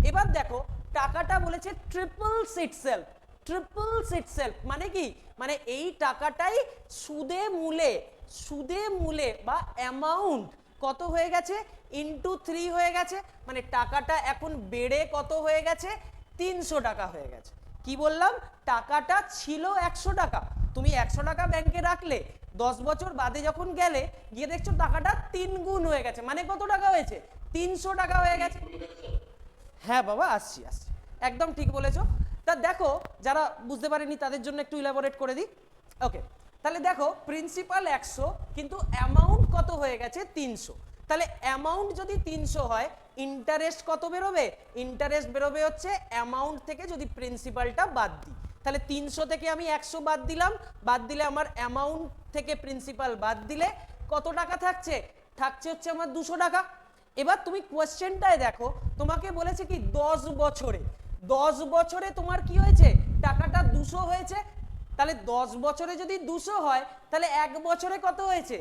এবার দেখো টাকাটা বলেছে ট্রিপলস ইটসেলফ, ট্রিপলস ইটসেলফ মানে কি? মানে এই টাকাটাই সুদে মূলে বা অ্যামাউন্ট কত হয়ে গেছে? ইনটু 3 হয়ে গেছে, মানে টাকাটা এখন বেড়ে কত হয়ে গেছে? 300 টাকা হয়ে গেছে। কি বললাম? টাকাটা ছিল 100 টাকা, তুমি 100 টাকা ব্যাংকে রাখলে, 10 বছর বাদে যখন গেলে গিয়ে দেখছো টাকাটা 3 গুণ হয়ে গেছে, মানে কত টাকা হয়েছে? 300 টাকা হয়ে গেছে। হ্যাঁ বাবা, আসছি, একদম ঠিক বলেছো। তা দেখো যারা বুঝতে পারেনি তাদের জন্য একটু ইলাবোরেট করে দিই। ওকে, তাহলে দেখো প্রিন্সিপাল 100 কিন্তু অ্যামাউন্ট কত হয়ে গেছে? 300। তাহলে অ্যামাউন্ট যদি 300 হয়, ইন্টারেস্ট কত বেরোবে? ইন্টারেস্ট বেরোবে হচ্ছে অ্যামাউন্ট থেকে যদি প্রিন্সিপালটা বাদ দিই। তাহলে 300 থেকে আমি 100 বাদ দিলাম, বাদ দিলে আমার অ্যামাউন্ট থেকে প্রিন্সিপাল বাদ দিলে কত টাকা থাকছে? থাকছে হচ্ছে আমার 200 টাকা। এবার তুমি কোয়েশ্চেনটায় দেখো, তোমাকে বলেছে কি 10 বছরে, 10 বছরে তোমার কি হয়েছে? টাকাটা 200 হয়েছে। তাহলে 10 বছরে যদি 200 হয়, তাহলে 1 বছরে কত হয়েছে?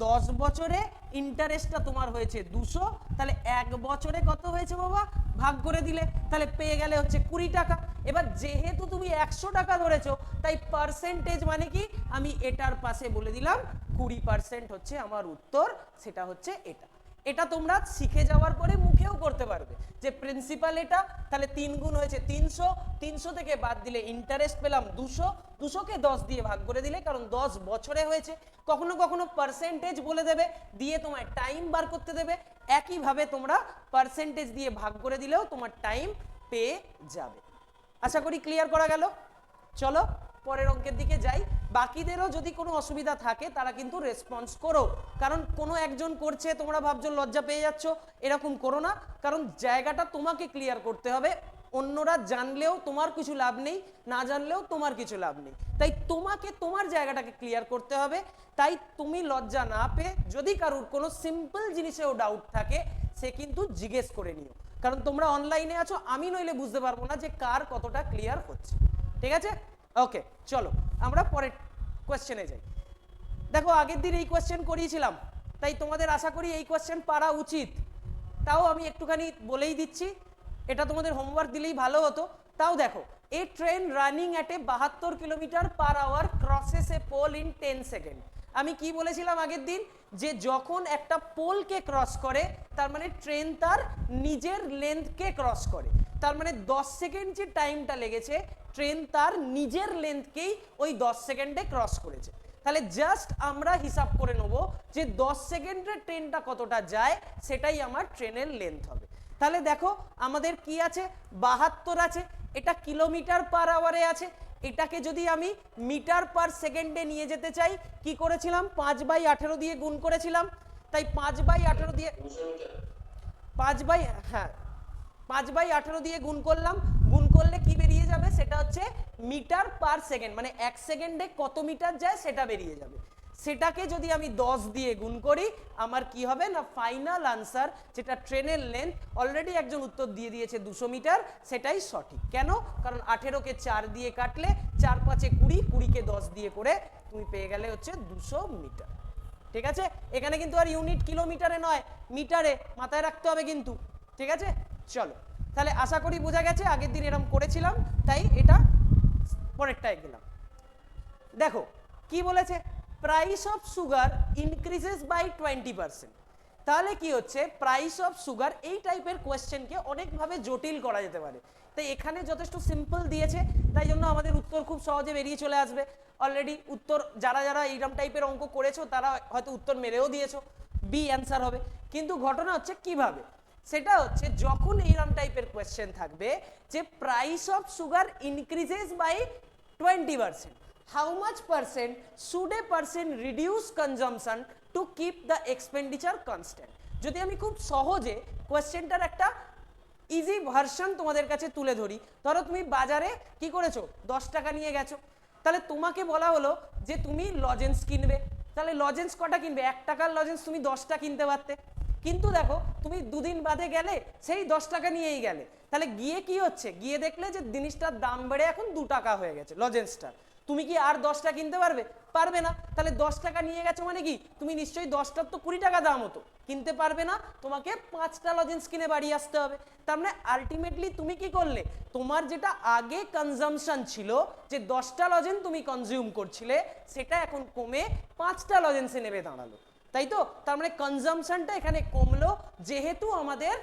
10 বছরে ইন্টারেস্টটা তোমার হয়েছে 200, তাহলে 1 বছরে কত হয়েছে বাবা? ভাগ করে দিলে, তাহলে পেয়ে গেলে হচ্ছে 20 টাকা। এবার যেহেতু তুমি 100 টাকা ধরেছো, তাই পার্সেন্টেজ মানে কি? আমি এটার পাশে বলে দিলাম 20% হচ্ছে আমার উত্তর, সেটা হচ্ছে এটা। এটা তোমরা শিখে যাওয়ার পরে মুখেও করতে পারবে যে প্রিন্সিপাল এটা, তাহলে 3 গুণ হয়েছে 300, 300 থেকে বাদ দিলে ইন্টারেস্ট পেলাম 200, 200কে 10 দিয়ে ভাগ করে দিলে, কারণ 10 বছরে হয়েছে। কখনো কখনো পার্সেন্টেজ বলে দেবে, দিয়ে তোমায় টাইম বার করতে দেবে, একইভাবে তোমরা পার্সেন্টেজ দিয়ে ভাগ করে দিলেও তোমার টাইম পেয়ে যাবে। আশা করি ক্লিয়ার করা গেল। চলো পরের অঙ্কের দিকে যাই। বাকিদেরও যদি কোনো অসুবিধা থাকে তারা কিন্তু রেসপন্স করো, কারণ কোনো একজন করছে তোমরা ভাবছো লজ্জা পেয়ে যাচ্ছ, এরকম করো না, কারণ জায়গাটা তোমাকে ক্লিয়ার করতে হবে। অন্যরা জানলেও তোমার কিছু লাভ নেই, না জানলেও তোমার কিছু লাভ নেই, তাই তোমাকে তোমার জায়গাটাকে ক্লিয়ার করতে হবে। তাই তুমি লজ্জা না পেয়ে যদি কারোর কোনো সিম্পল জিনিসেও ডাউট থাকে, সে কিন্তু জিজ্ঞেস করে নিও, কারণ তোমরা অনলাইনে আছো, আমি নইলে বুঝতে পারবো না যে কার কতটা ক্লিয়ার হচ্ছে। ঠিক আছে, ওকে চলো আমরা পরের কোয়েশ্চেনে যাই। দেখো আগের দিন এই কোয়েশ্চেন করিয়েছিলাম, তাই তোমাদের আশা করি এই কোয়েশ্চেন পারা উচিত। তাও আমি একটুখানি বলেই দিচ্ছি, এটা তোমাদের হোমওয়ার্ক দিলেই ভালো হতো। তাও দেখো, a train running at a 72 kilometre per hour crosses a pole in 10 second. আমি কি বলেছিলাম আগের দিন? যে যখন একটা পোলকে ক্রস করে, তার মানে ট্রেন তার নিজের লেন্থকে ক্রস করে, তার মানে 10 সেকেন্ড যে টাইমটা লেগেছে, ট্রেন তার নিজের লেন্থকেই ওই 10 সেকেন্ডে ক্রস করেছে। তাহলে জাস্ট আমরা হিসাব করে নেব যে 10 সেকেন্ডে ট্রেনটা কতটা যায়, সেটাই আমার ট্রেনের লেন্থ হবে। তাহলে দেখো আমাদের কি আছে? 72 আছে, এটা কিলোমিটার পার আওয়ারে আছে। এটাকে যদি আমি মিটার পার সেকেন্ডে নিয়ে যেতে চাই, কি করেছিলাম? 5/18 দিয়ে গুণ করেছিলাম। তাই 5/18 দিয়ে 5/18 দিয়ে গুণ করলাম। গুণ করলে কি বেরিয়ে যাবে? সেটা হচ্ছে মিটার পার সেকেন্ড, মানে 1 সেকেন্ডে কত মিটার যায় সেটা বেরিয়ে যাবে। সেটাকে যদি আমি 10 দিয়ে গুণ করি, আমার কি হবে না ফাইনাল আনসার, যেটা ট্রেনের লেন্থ, অলরেডি একজন উত্তর দিয়ে দিয়েছে 200 মিটার, সেটাই সঠিক। কেন? কারণ 18কে 4 দিয়ে কাটলে 4 5 20, 20কে 10 দিয়ে করে তুমি পেয়ে গেলে হচ্ছে 200 মিটার। ঠিক আছে, এখানে কিন্তু আর ইউনিট কিলোমিটারে নয়, মিটারে, মাথায় রাখতে হবে কিন্তু। ঠিক আছে, চলো তাহলে আশা করি বোঝা গেছে, আগের দিন এরকম করেছিলাম তাই এটা পরেরটায় গেলাম। দেখো কি বলেছে, price of sugar increases by 20%। তাহলে কি হচ্ছে, প্রাইস অফ সুগার এই টাইপের কোয়েশ্চেনকে অনেকভাবে জটিল করা যেতে পারে। তাই এখানে যথেষ্ট সিম্পল দিয়েছে, তাই জন্য আমাদের উত্তর খুব সহজে বেরিয়ে চলে আসবে। অলরেডি উত্তর যারা যারা এইরকম টাইপের অঙ্ক করেছো তারা হয়তো উত্তর মেরেও দিয়েছো, বি অ্যান্সার হবে। কিন্তু ঘটনা হচ্ছে কিভাবে, সেটা হচ্ছে যখন এইরকম টাইপের কোয়েশ্চেন থাকবে যে price of sugar increases by 20%, how much percent should a person reduce consumption to keep the expenditure constant? যদি আমি খুব সহজে কোয়েশ্চেনটার একটা ইজি ভার্সন তোমাদের কাছে তুলে ধরি, ধরো তুমি বাজারে কি করেছো, 10 টাকা নিয়ে গেছো, তাহলে তোমাকে বলা হলো যে তুমি লজেন্স কিনবে, তাহলে লজেন্স কটা কিনবে, 1 টাকার লজেন্স তুমি 10টা কিনতে পারতে, কিন্তু দেখো তুমি দুদিন বাদে গেলে সেই 10 টাকা নিয়েই গেলে, তাহলে গিয়ে কি হচ্ছে, গিয়ে দেখলে যে জিনিসটার দাম বেড়ে এখন 2 টাকা হয়ে গেছে লজেন্সটা, তুমি কি আর 10টা কিনতে পারবে, পারবে না। তাহলে 10 টাকা নিয়ে গেছো মানে কি, তুমি নিশ্চয়ই 10টার তো 20 টাকা দাম হতো, কিনতে পারবে না, তোমাকে 5টা লজেন্স কিনে বাড়ি আসতে হবে। তার মানে আলটিমেটলি তুমি কি করলে, তোমার যেটা আগে কনজাম্পশন ছিল, যে 10টা লজেন্স তুমি কনজিউম করছিলে, সেটা এখন কমে 5টা লজেন্সে নেমে দাঁড়ালো, তাই তো। তার মানে কনজাম্পশনটা এখানে কমলো, যেহেতু আমাদের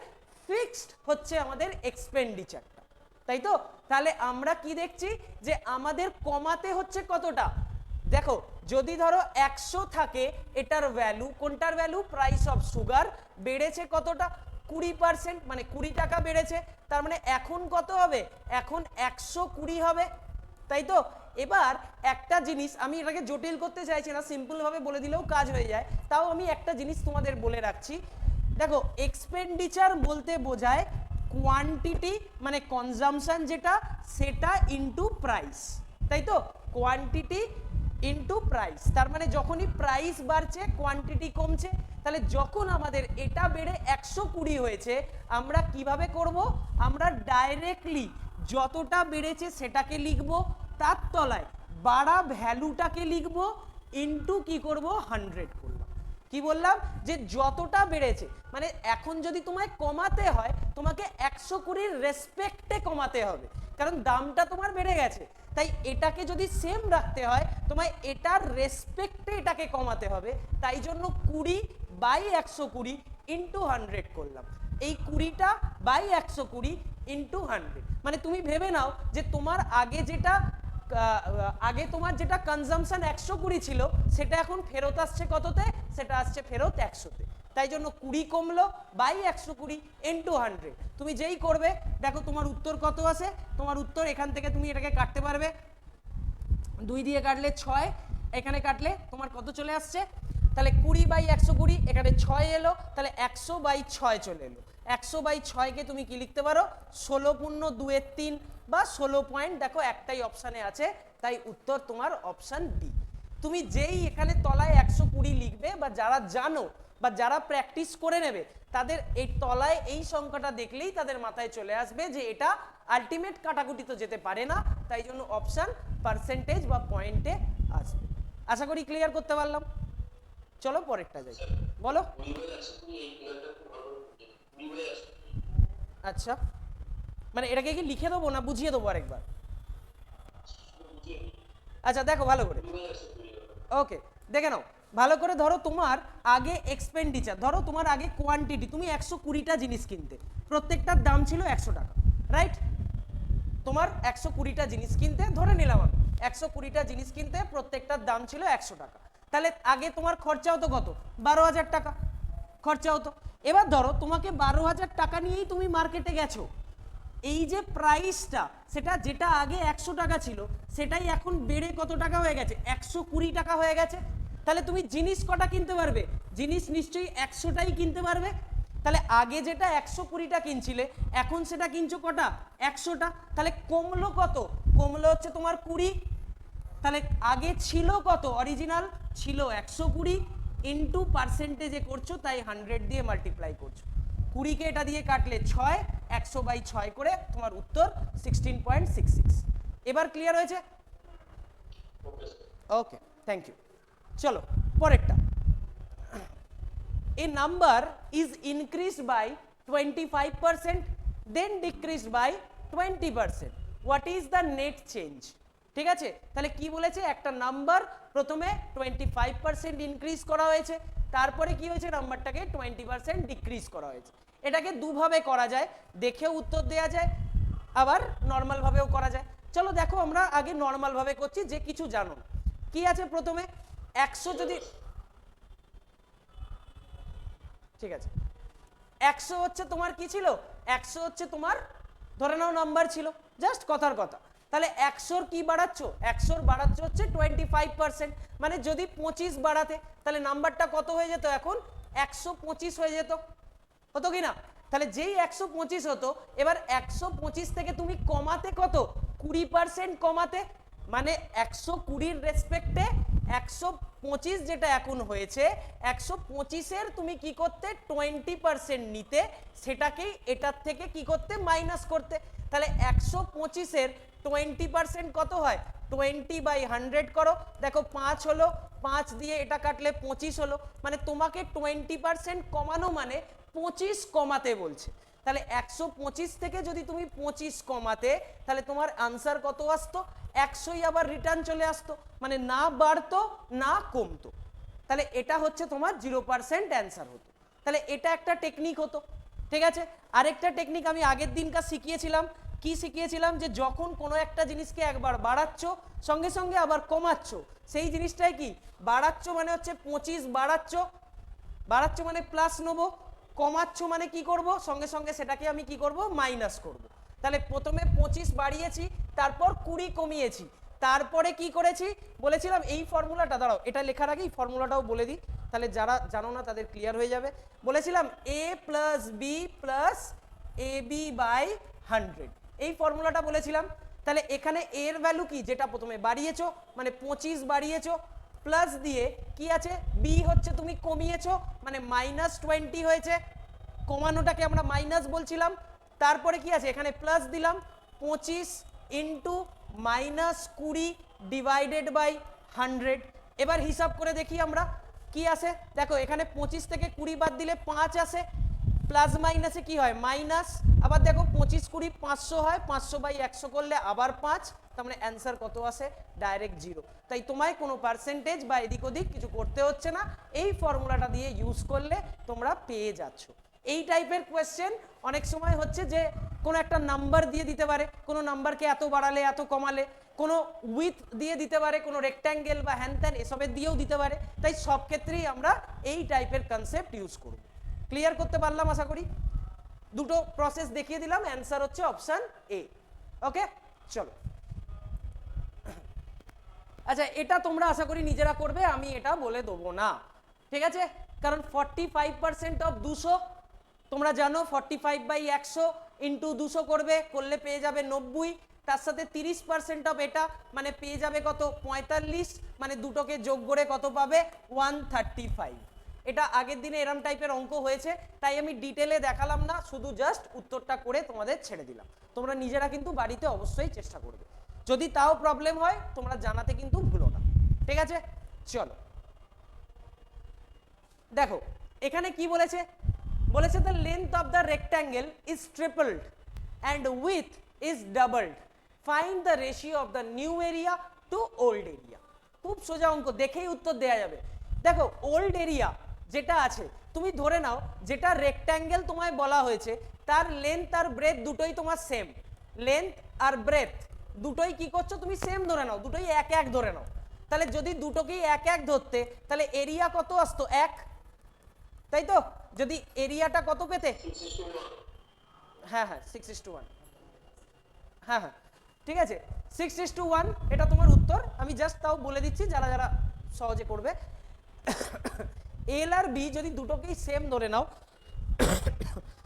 ফিক্সড হচ্ছে আমাদের এক্সপেন্ডিচারটা, তাই তো। তাহলে আমরা কি দেখছি, যে আমাদের কমাতে হচ্ছে কতটা, দেখো যদি ধরো 100 থাকে, এটার ভ্যালু, কোনটার ভ্যালু, প্রাইস অফ সুগার বেড়েছে কতটা, 20%, মানে 20 টাকা বেড়েছে, তার মানে এখন কত হবে, এখন 120 হবে, তাই তো। এবার একটা জিনিস আমি এটাকে জটিল করতে চাইছি না, সিম্পল ভাবে বলে দিলেও কাজ হয়ে যায়, তাও আমি একটা জিনিস তোমাদের বলে রাখছি। দেখো এক্সপেন্ডিচার বলতে বোঝায় কোয়ান্টিটি, মানে কনজাম্পশন যেটা, সেটা ইনটু প্রাইস, তাই তো, কোয়ান্টিটি ইনটু প্রাইস। তার মানে যখনই প্রাইস বাড়ছে কোয়ান্টিটি কমছে, তাহলে যখন আমাদের এটা বেড়ে 120 হয়েছে, আমরা কিভাবে করব, আমরা ডাইরেক্টলি যতটা বেড়েছে সেটাকে লিখব, তার তলায় বাড়া ভ্যালুটাকে লিখব, ইনটু কি করব, 100 করলাম। কি বললাম, যে যতটা বেড়েছে, মানে এখন যদি তোমায় কমাতে হয়, তোমাকে 120 রেসপেক্টে কমাতে হবে, কারণ দামটা তোমার বেড়ে গেছে, তাই এটাকে যদি সেম রাখতে হয়, তোমায় এটার রেসপেক্টে এটাকে কমাতে হবে, তাই জন্য 20/120 ইন্টু 100 করলাম। এই 20টা বাই 120 ইন্টু 100, মানে তুমি ভেবে নাও যে তোমার আগে তোমার যেটা কনজাম্পশন 120 ছিল, সেটা এখন ফেরত আসছে কততে, সেটা আসছে ফেরত 100তে, তাই জন্য 20 কমলো বাই 120 ইন্টু 100। তুমি যেই করবে, দেখো তোমার উত্তর কত আসে, তোমার উত্তর এখান থেকে তুমি এটাকে কাটতে পারবে, 2 দিয়ে কাটলে 6, এখানে কাটলে তোমার কত চলে আসছে, তাহলে 20/120, এখানে 6 এলো, তাহলে 100/6 চলে এলো। 100/6 কে তুমি কি লিখতে পারো, 16.2 বা 16 পয়েন্ট, দেখো একটাই অপশানে আছে, তাই উত্তর তোমার অপশান বি। তুমি যেই এখানে তলায় 120 লিখবে, বা যারা জানো বা যারা প্র্যাকটিস করে নেবে, তাদের এই তলায় এই সংখ্যাটা দেখলেই তাদের মাথায় চলে আসবে যে এটা আলটিমেট কাটাকুটি তো যেতে পারে না, তাই জন্য অপশান পার্সেন্টেজ বা পয়েন্টে আসবে। আশা করি ক্লিয়ার করতে পারলাম। চলো পরেরটা যাই, বলো। আচ্ছা, মানে এটাকে কি লিখে দেবো না বুঝিয়ে দেবো আরেকবার? আচ্ছা দেখো ভালো করে, ওকে দেখে নাও ভালো করে। ধরো তোমার আগে এক্সপেন্ডিচার, ধরো তোমার আগে কোয়ান্টিটি, তুমি 120টা জিনিস কিনতে, প্রত্যেকটার দাম ছিল 100 টাকা, রাইট। তোমার 120টা জিনিস কিনতে, ধরে নিলাম আমি 120টা জিনিস কিনতে প্রত্যেকটার দাম ছিল 100 টাকা, তাহলে আগে তোমার খরচা হতো কত, 12,000 টাকা খরচা হতো। এবার ধরো তোমাকে 12,000 টাকা নিয়েই তুমি মার্কেটে গেছো, এই যে প্রাইসটা, সেটা যেটা আগে 100 টাকা ছিল, সেটাই এখন বেড়ে কত টাকা হয়ে গেছে, 120 টাকা হয়ে গেছে। তাহলে তুমি জিনিস কটা কিনতে পারবে, জিনিস নিশ্চয়ই 100টাই কিনতে পারবে। তাহলে আগে যেটা 120টা কিনছিলে, এখন সেটা কিনছো কটা, 100টা, তাহলে কমলো কত, কমলো হচ্ছে তোমার 20। তাহলে আগে ছিল কত, অরিজিনাল ছিল 120, ইন্টু পার্সেন্টেজে করছো, তাই 100 দিয়ে মাল্টিপ্লাই করছো, 20কে এটা দিয়ে কাটলে 6, 100/6 করে তোমার উত্তর 16.66। এবার ক্লিয়ার হয়েছে? ওকে, থ্যাংক ইউ। চলো পরেরটা। A number is increased by 25%, then decreased by 20%. What is the net change? ঠিক আছে, তাহলে কি বলেছে, একটা নাম্বার প্রথমে 25% ইনক্রিজ করা হয়েছে, তারপরে কি হয়েছে, নাম্বারটাকে 20% ডিক্রিজ করা হয়েছে। এটাকে দুভাবে করা যায়, দেখেও উত্তর দেওয়া যায়, আবার নর্মাল ভাবেও করা যায়। চলো দেখো, আমরা আগে নর্মাল ভাবে করছি, যে কিছু জানো না। কি আছে প্রথমে, 100 যদি, ঠিক আছে, 100 হচ্ছে তোমার কি ছিল, 100 হচ্ছে তোমার ধরে নাও নাম্বার ছিল, জাস্ট কথার কথা। তাহলে 100 কি বাড়াচ্ছ, 100 বাড়াচ্ছ হচ্ছে 25%, মানে যদি 25 বাড়াতে তাহলে নাম্বারটা কত হয়ে যেত, এখন 125 হয়ে যেত, হতো কি না? তাহলে যেই 125 হতো, এবার 125 থেকে তুমি কমাতে কত, 20% কমাতে, মানে 120-র রেসপেক্টে 125 যেটা এখন হয়েছে, 125-এর তুমি কি করতে, 20% নিতে, সেটাকেই এটার থেকে কি করতে, মাইনাস করতে। তাহলে 125-এর 20% কত হয়, 20/100 করো, দেখো 5 হলো, 5 দিয়ে এটা কাটলে 25 হলো, মানে তোমাকে 20% কমানো মানে 25 কমাতে বলছে। তাহলে 125 থেকে যদি তুমি 25 কমাতে, তাহলে তোমার আনসার কত আসতো, 100ই আবার রিটার্ন চলে আসতো, মানে না বাড়তো না কমতো। তাহলে এটা হচ্ছে তোমার 0% অ্যান্সার হতো। তাহলে এটা একটা টেকনিক হতো, ঠিক আছে। আরেকটা টেকনিক আমি আগের দিনকার শিখিয়েছিলাম, কি শিখিয়েছিলাম, যে যখন কোনো একটা জিনিসকে একবার বাড়াচ্ছ, সঙ্গে সঙ্গে আবার কমাচ্ছ, সেই জিনিসটাই কি বাড়াচ্ছ মানে হচ্ছে 25 বাড়াচ্ছ, বাড়াচ্ছ মানে প্লাস নেবো, কমাচ্ছ মানে কি করব, সঙ্গে সঙ্গে সেটাকে আমি কি করব, মাইনাস করব। তাহলে প্রথমে 25 বাড়িয়েছি, তারপর 20 কমিয়েছি, তারপরে কি করেছি বলেছিলাম, এই ফর্মুলাটা, দাঁড়াও এটা লেখার আগে এই ফর্মুলাটাও বলে দিই, তাহলে যারা জানো না তাদের ক্লিয়ার হয়ে যাবে। বলেছিলাম a plus B plus ab/100, এই ফর্মুলাটা বলেছিলাম। তাহলে এখানে এর ভ্যালু কি, যেটা প্রথমে বাড়িয়েছো মানে 25 বাড়িয়েছো, প্লাস দিয়ে কি আছে, বি হচ্ছে তুমি কমিয়েছো মানে -20 হয়েছে, কমানোটাকে আমরা মাইনাস বলছিলাম। তারপরে কি আছে, এখানে প্লাস দিলাম, 25 ইন্টু -20 ডিভাইডেড বাই 100। এবার হিসাব করে দেখি আমরা কি আসে, দেখো এখানে 25 থেকে 20 বাদ দিলে 5 আসে, প্লাস মাইনাসে কি হয়, মাইনাস, আবার দেখো 25 20 500 হয়, 500/100 করলে আবার 5, তার মানে অ্যান্সার কত আসে, ডাইরেক্ট 0। তাই তোমায় কোনো পার্সেন্টেজ বা এদিক ওদিক কিছু করতে হচ্ছে না, এই ফর্মুলাটা দিয়ে ইউজ করলে তোমরা পেয়ে যাচ্ছ। এই টাইপের কোয়েশ্চেন অনেক সময় হচ্ছে যে কোনো একটা নাম্বার দিয়ে দিতে পারে, কোনো নাম্বারকে এত বাড়ালে এত কমালে, কোনো উইথ দিয়ে দিতে পারে, কোনো রেক্ট্যাঙ্গেল বা হ্যান ত্যান এসবের দিয়েও দিতে পারে, তাই সব ক্ষেত্রেই আমরা এই টাইপের কনসেপ্ট ইউজ করব। ক্লিয়ার করতে পারলাম আশা করি, দুটো প্রসেস দেখিয়ে দিলাম, অ্যান্সার হচ্ছে অপশন এ। ওকে, চলো। আচ্ছা, এটা তোমরা আশা করি নিজেরা করবে, আমি এটা বলে দেবো না, ঠিক আছে, কারণ 45% অফ 200, তোমরা জানো 45/100 ইন্টু 200 করবে, করলে পেয়ে যাবে 90, তার সাথে 30% অফ এটা মানে পেয়ে যাবে কত, 45, মানে দুটোকে যোগ করে কত পাবে, 135। এটা আগের দিনে এরম টাইপের অঙ্ক হয়েছে, তাই আমি ডিটেলে দেখালাম না, শুধু জাস্ট উত্তরটা করে তোমাদের ছেড়ে দিলাম। তোমরা নিজেরা কিন্তু বাড়িতে অবশ্যই চেষ্টা করবে, যদি তাও প্রবলেম হয় তোমরা জানাতে কিন্তু ভুলো না, ঠিক আছে। চলো দেখো এখানে কি বলেছে, বলেছে the length of the rectangle is tripled and width is doubled, find the ratio of the new area to old area. খুব সোজা অঙ্ক, দেখেই উত্তর দেওয়া যাবে। দেখো ওল্ড এরিয়া যেটা আছে, তুমি ধরে নাও যেটা রেক্ট্যাঙ্গেল তোমায় বলা হয়েছে, তার লেন্থ আর ব্রেথ দুটোই তোমার সেম, লেন্থ আর ব্রেথ দুটোই কি করছো তুমি সেম ধরে নাও, দুটোই এক এক ধরে নাও। তাহলে যদি দুটোকেই এক এক ধরতে, তাহলে এরিয়া কত আসতো, 1, তাই তো? যদি এরিয়াটা কত পেতে, হ্যাঁ হ্যাঁ 6:1, হ্যাঁ হ্যাঁ ঠিক আছে 6:1, এটা তোমার উত্তর। আমি জাস্ট তাও বলে দিচ্ছি যারা যারা সহজে করবে। এল আর বি যদি দুটোকেই সেম ধরে নাও,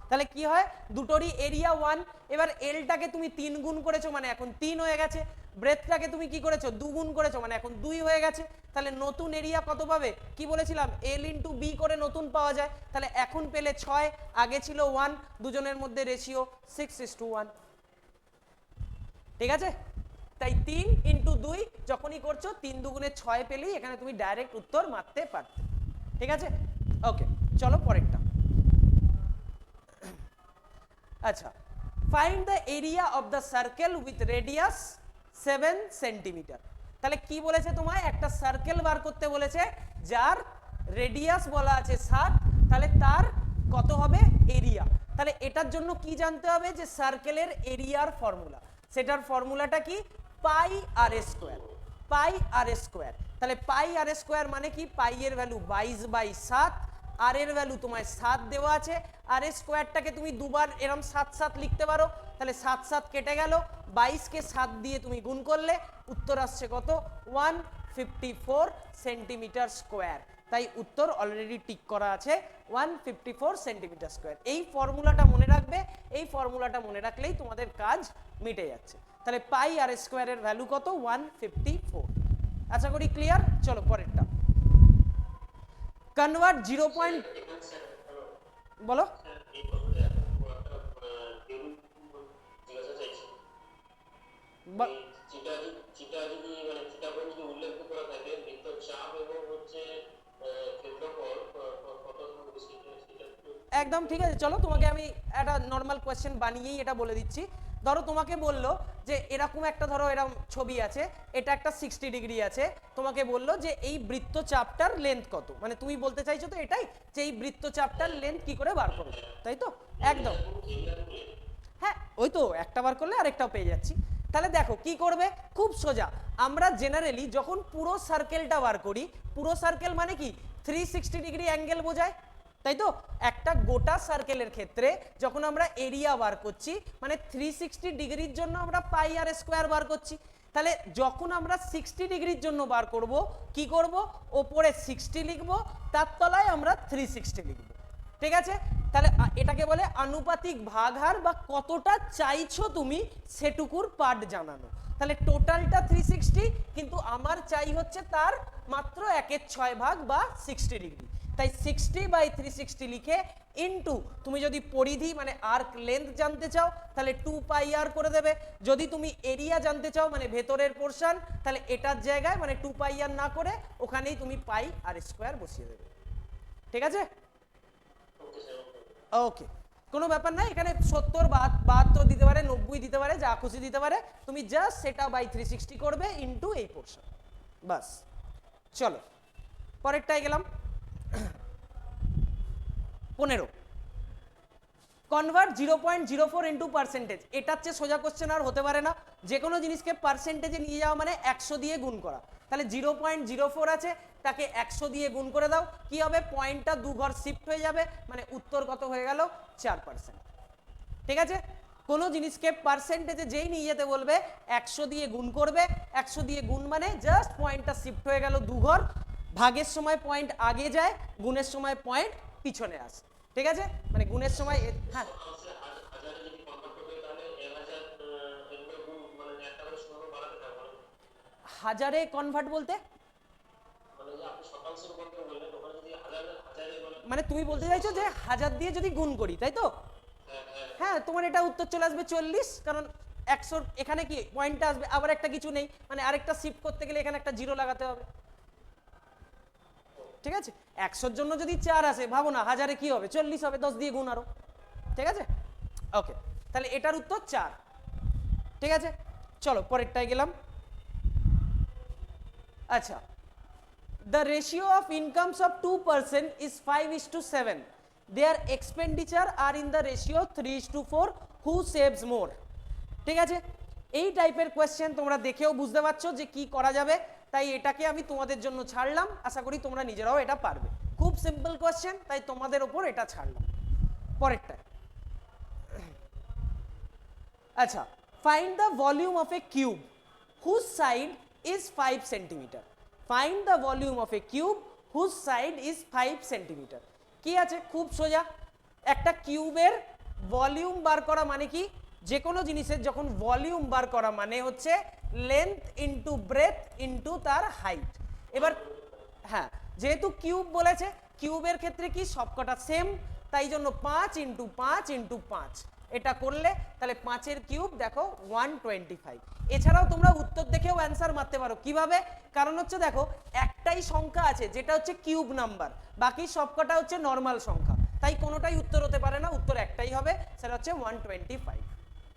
তাহলে কি হয়, দুটোরই এরিয়া 1। এবার এলটাকে তুমি 3 গুণ করেছো মানে এখন 3 হয়ে গেছে, ব্রেথটাকে তুমি কি করেছো 2 গুণ করেছো মানে এখন 2 হয়ে গেছে। তাহলে নতুন এরিয়া কত পাবে, কি বলেছিলাম, এল ইন্টু বি করে নতুন পাওয়া যায়, তাহলে এখন পেলে 6, আগে ছিল 1, দুজনের মধ্যে রেশিও 6:1, ঠিক আছে। তাই 3 ইন্টু 2 যখনই করছো 3 দুগুণে 6 পেলেই এখানে তুমি ডাইরেক্ট উত্তর মারতে পারতে, ঠিক আছে। ওকে, চলো পরেরটা। আচ্ছা, find the area of the circle with radius 7 centimetre. তাহলে কি বলেছে তোমায়, একটা সার্কেল বার করতে বলেছে যার রেডিয়াস বলা আছে 7, তাহলে তার কত হবে এরিয়া। তাহলে এটার জন্য কি জানতে হবে, যে সার্কেলের এরিয়ার ফর্মুলা, সেটার ফর্মুলাটা কি, পাই আর স্কোয়ার, পাই আর স্কোয়ার। তাহলে পাই আর স্কোয়ার মানে কি, পাই এর ভ্যালু 22/7, আর এর ভ্যালু তোমায় 7 দেওয়া আছে, আর এর স্কোয়ারটাকে তুমি দুবার এরকম 7 লিখতে পারো। তাহলে 7 কেটে গেল, 22কে 7 দিয়ে তুমি গুণ করলে উত্তর আসছে কত, 154 সেন্টিমিটার স্কোয়ার। তাই উত্তর অলরেডি টিক করা আছে 154 সেন্টিমিটার স্কোয়ার। এই ফর্মুলাটা মনে রাখবে, এই ফর্মুলাটা মনে রাখলেই তোমাদের কাজ মিটে যাচ্ছে। তাহলে পাই আর স্কোয়ারের ভ্যালু কত, 154। আশা করি ক্লিয়ার। চলো পরেরটা, কনভার্ট 0. বলো। একদম ঠিক আছে, চলো তোমাকে আমি একটা নর্মাল কোয়েশ্চেন বানিয়েই এটা বলে দিচ্ছি। ধরো তোমাকে বললো যে এরকম একটা, ধরো এরকম ছবি আছে, এটা একটা 60 ডিগ্রি আছে, তোমাকে বললো যে এই বৃত্তচাপটার লেন্থ কত, মানে তুমি বলতে চাইছো তো এটাই, যে এই বৃত্তচাপটার লেন্থ কি করে বার করবে, তাই তো? একদম, হ্যাঁ ওই তো, একটা বার করলে আরেকটাও পেয়ে যাচ্ছি। তাহলে দেখো কি করবে, খুব সোজা। আমরা জেনারেলি যখন পুরো সার্কেলটা বার করি, পুরো সার্কেল মানে কি 360 ডিগ্রি অ্যাঙ্গেল বোঝায়, তাই তো? একটা গোটা সার্কেলের ক্ষেত্রে যখন আমরা এরিয়া বার করছি, মানে 360 ডিগ্রির জন্য আমরা পাই আর স্কোয়ার বার করছি। তাহলে যখন আমরা 60 ডিগ্রির জন্য বার করব, কি করব, ওপরে 60 লিখব, তার তলায় আমরা 360 লিখব, ঠিক আছে? তাহলে এটাকে বলে আনুপাতিক ভাগহার, বা কতটা চাইছো তুমি সেটুকুর পার্ট জানানো। তাহলে টোটালটা 360, কিন্তু আমার চাই হচ্ছে তার মাত্র 1/6 ভাগ বা 60 ডিগ্রি। তাই 60/360 লিখে ইনটু, তুমি যদি পরিধি মানে আর্ক লেন্থ জানতে চাও তাহলে 2πr করে দেবে। যদি তুমি এরিয়া জানতে চাও মানে ভেতরের পোর্শন, তাহলে এটার জায়গায় মানে 2πr না করে ওখানেই তুমি পাই আর স্কোয়ার বসিয়ে দেবে, ঠিক আছে? ওকে, কোনো ব্যাপার না, এখানে 70 72 দিতে পারে, 90 দিতে পারে, যা খুশি দিতে পারে, তুমি জাস্ট সেটা বাই 360 করবে ইনটু এই পোর্শন, বাস। চলো পরেরটায় গেলাম। 15, কনভার্ট 0.04 ইন্টু পার্সেন্টেজ। এটার চেয়ে সোজা কোশ্চেন আর হতে পারে না। যে কোনো জিনিসকে পার্সেন্টেজে নিয়ে যাওয়া মানে 100 দিয়ে গুণ করা। তাহলে 0.04 আছে, তাকে 100 দিয়ে গুণ করে দাও, কি হবে, পয়েন্টটা 2 ঘর শিফট হয়ে যাবে, মানে উত্তর কত হয়ে গেল, 4%, ঠিক আছে? কোনো জিনিসকে পার্সেন্টেজে যেই নিয়ে যেতে বলবে 100 দিয়ে গুণ করবে, 100 দিয়ে গুণ মানে জাস্ট পয়েন্টটা শিফট হয়ে গেল 2 ঘর, ভাগের সময় পয়েন্ট আগে যায়, গুণের সময় পয়েন্ট পিছনে আসে, ঠিক আছে? মানে গুণের সময়, হ্যাঁ হাজারে কনভার্ট বলতে, মানে তুমি বলতে চাইছো যে 1000 দিয়ে যদি গুণ করি, তাই তো? হ্যাঁ, তোমার এটা উত্তর চলে আসবে 40, কারণ 100 এখানে কি পয়েন্টটা আসবে, আবার একটা কিছু নেই, মানে আরেকটা শিফট করতে গেলে এখানে একটা জিরো লাগাতে হবে, ঠিক আছে? 100-র জন্য যদি 4 আসে, ভাবো না 1000-এ কি হবে, 40 হবে, 10 দিয়ে গুণ আরো, ঠিক আছে? ওকে, তাহলে এটার উত্তর 4, ঠিক আছে? চলো পরেরটায় গেলাম। আচ্ছা, the ratio of incomes of 2 person is 5:7. Their expenditure are in the ratio 3:4. Who saves more? ঠিক আছে, এই টাইপের কোয়েশ্চেন তোমরা দেখেও বুঝতে পারছো যে কি করা যাবে, তাই এটাকে আমি তোমাদের জন্য ছাড়লাম। আশা করি তোমরা নিজেরাও এটা পারবে, খুব সিম্পল কোয়েশ্চেন, তাই তোমাদের ওপর এটা ছাড়লাম। পরেরটা, আচ্ছা, find the volume of a cube whose side is 5 centimetre. Find the volume of a cube whose side is 5 centimetre. কি আছে, খুব সোজা, একটা কিউবের ভলিউম বার করা মানে কি, যে কোনো জিনিসের যখন ভলিউম বার করা মানে হচ্ছে লেন্থ ইন্টু ব্রেথ ইন্টু তার হাইট। এবার হ্যাঁ, যেহেতু কিউব বলেছে, কিউবের ক্ষেত্রে কি সবকটা সেম, তাই জন্য 5 ইন্টু 5 ইন্টু 5 এটা করলে তাহলে 5-এর কিউব দেখো 125। এছাড়াও তোমরা উত্তর দেখেও অ্যান্সার মারতে পারো, কিভাবে, কারণ হচ্ছে দেখো একটাই সংখ্যা আছে যেটা হচ্ছে কিউব নাম্বার, বাকি সবকটা হচ্ছে নর্মাল সংখ্যা, তাই কোনোটাই উত্তর হতে পারে না, উত্তর একটাই হবে, সেটা হচ্ছে 125।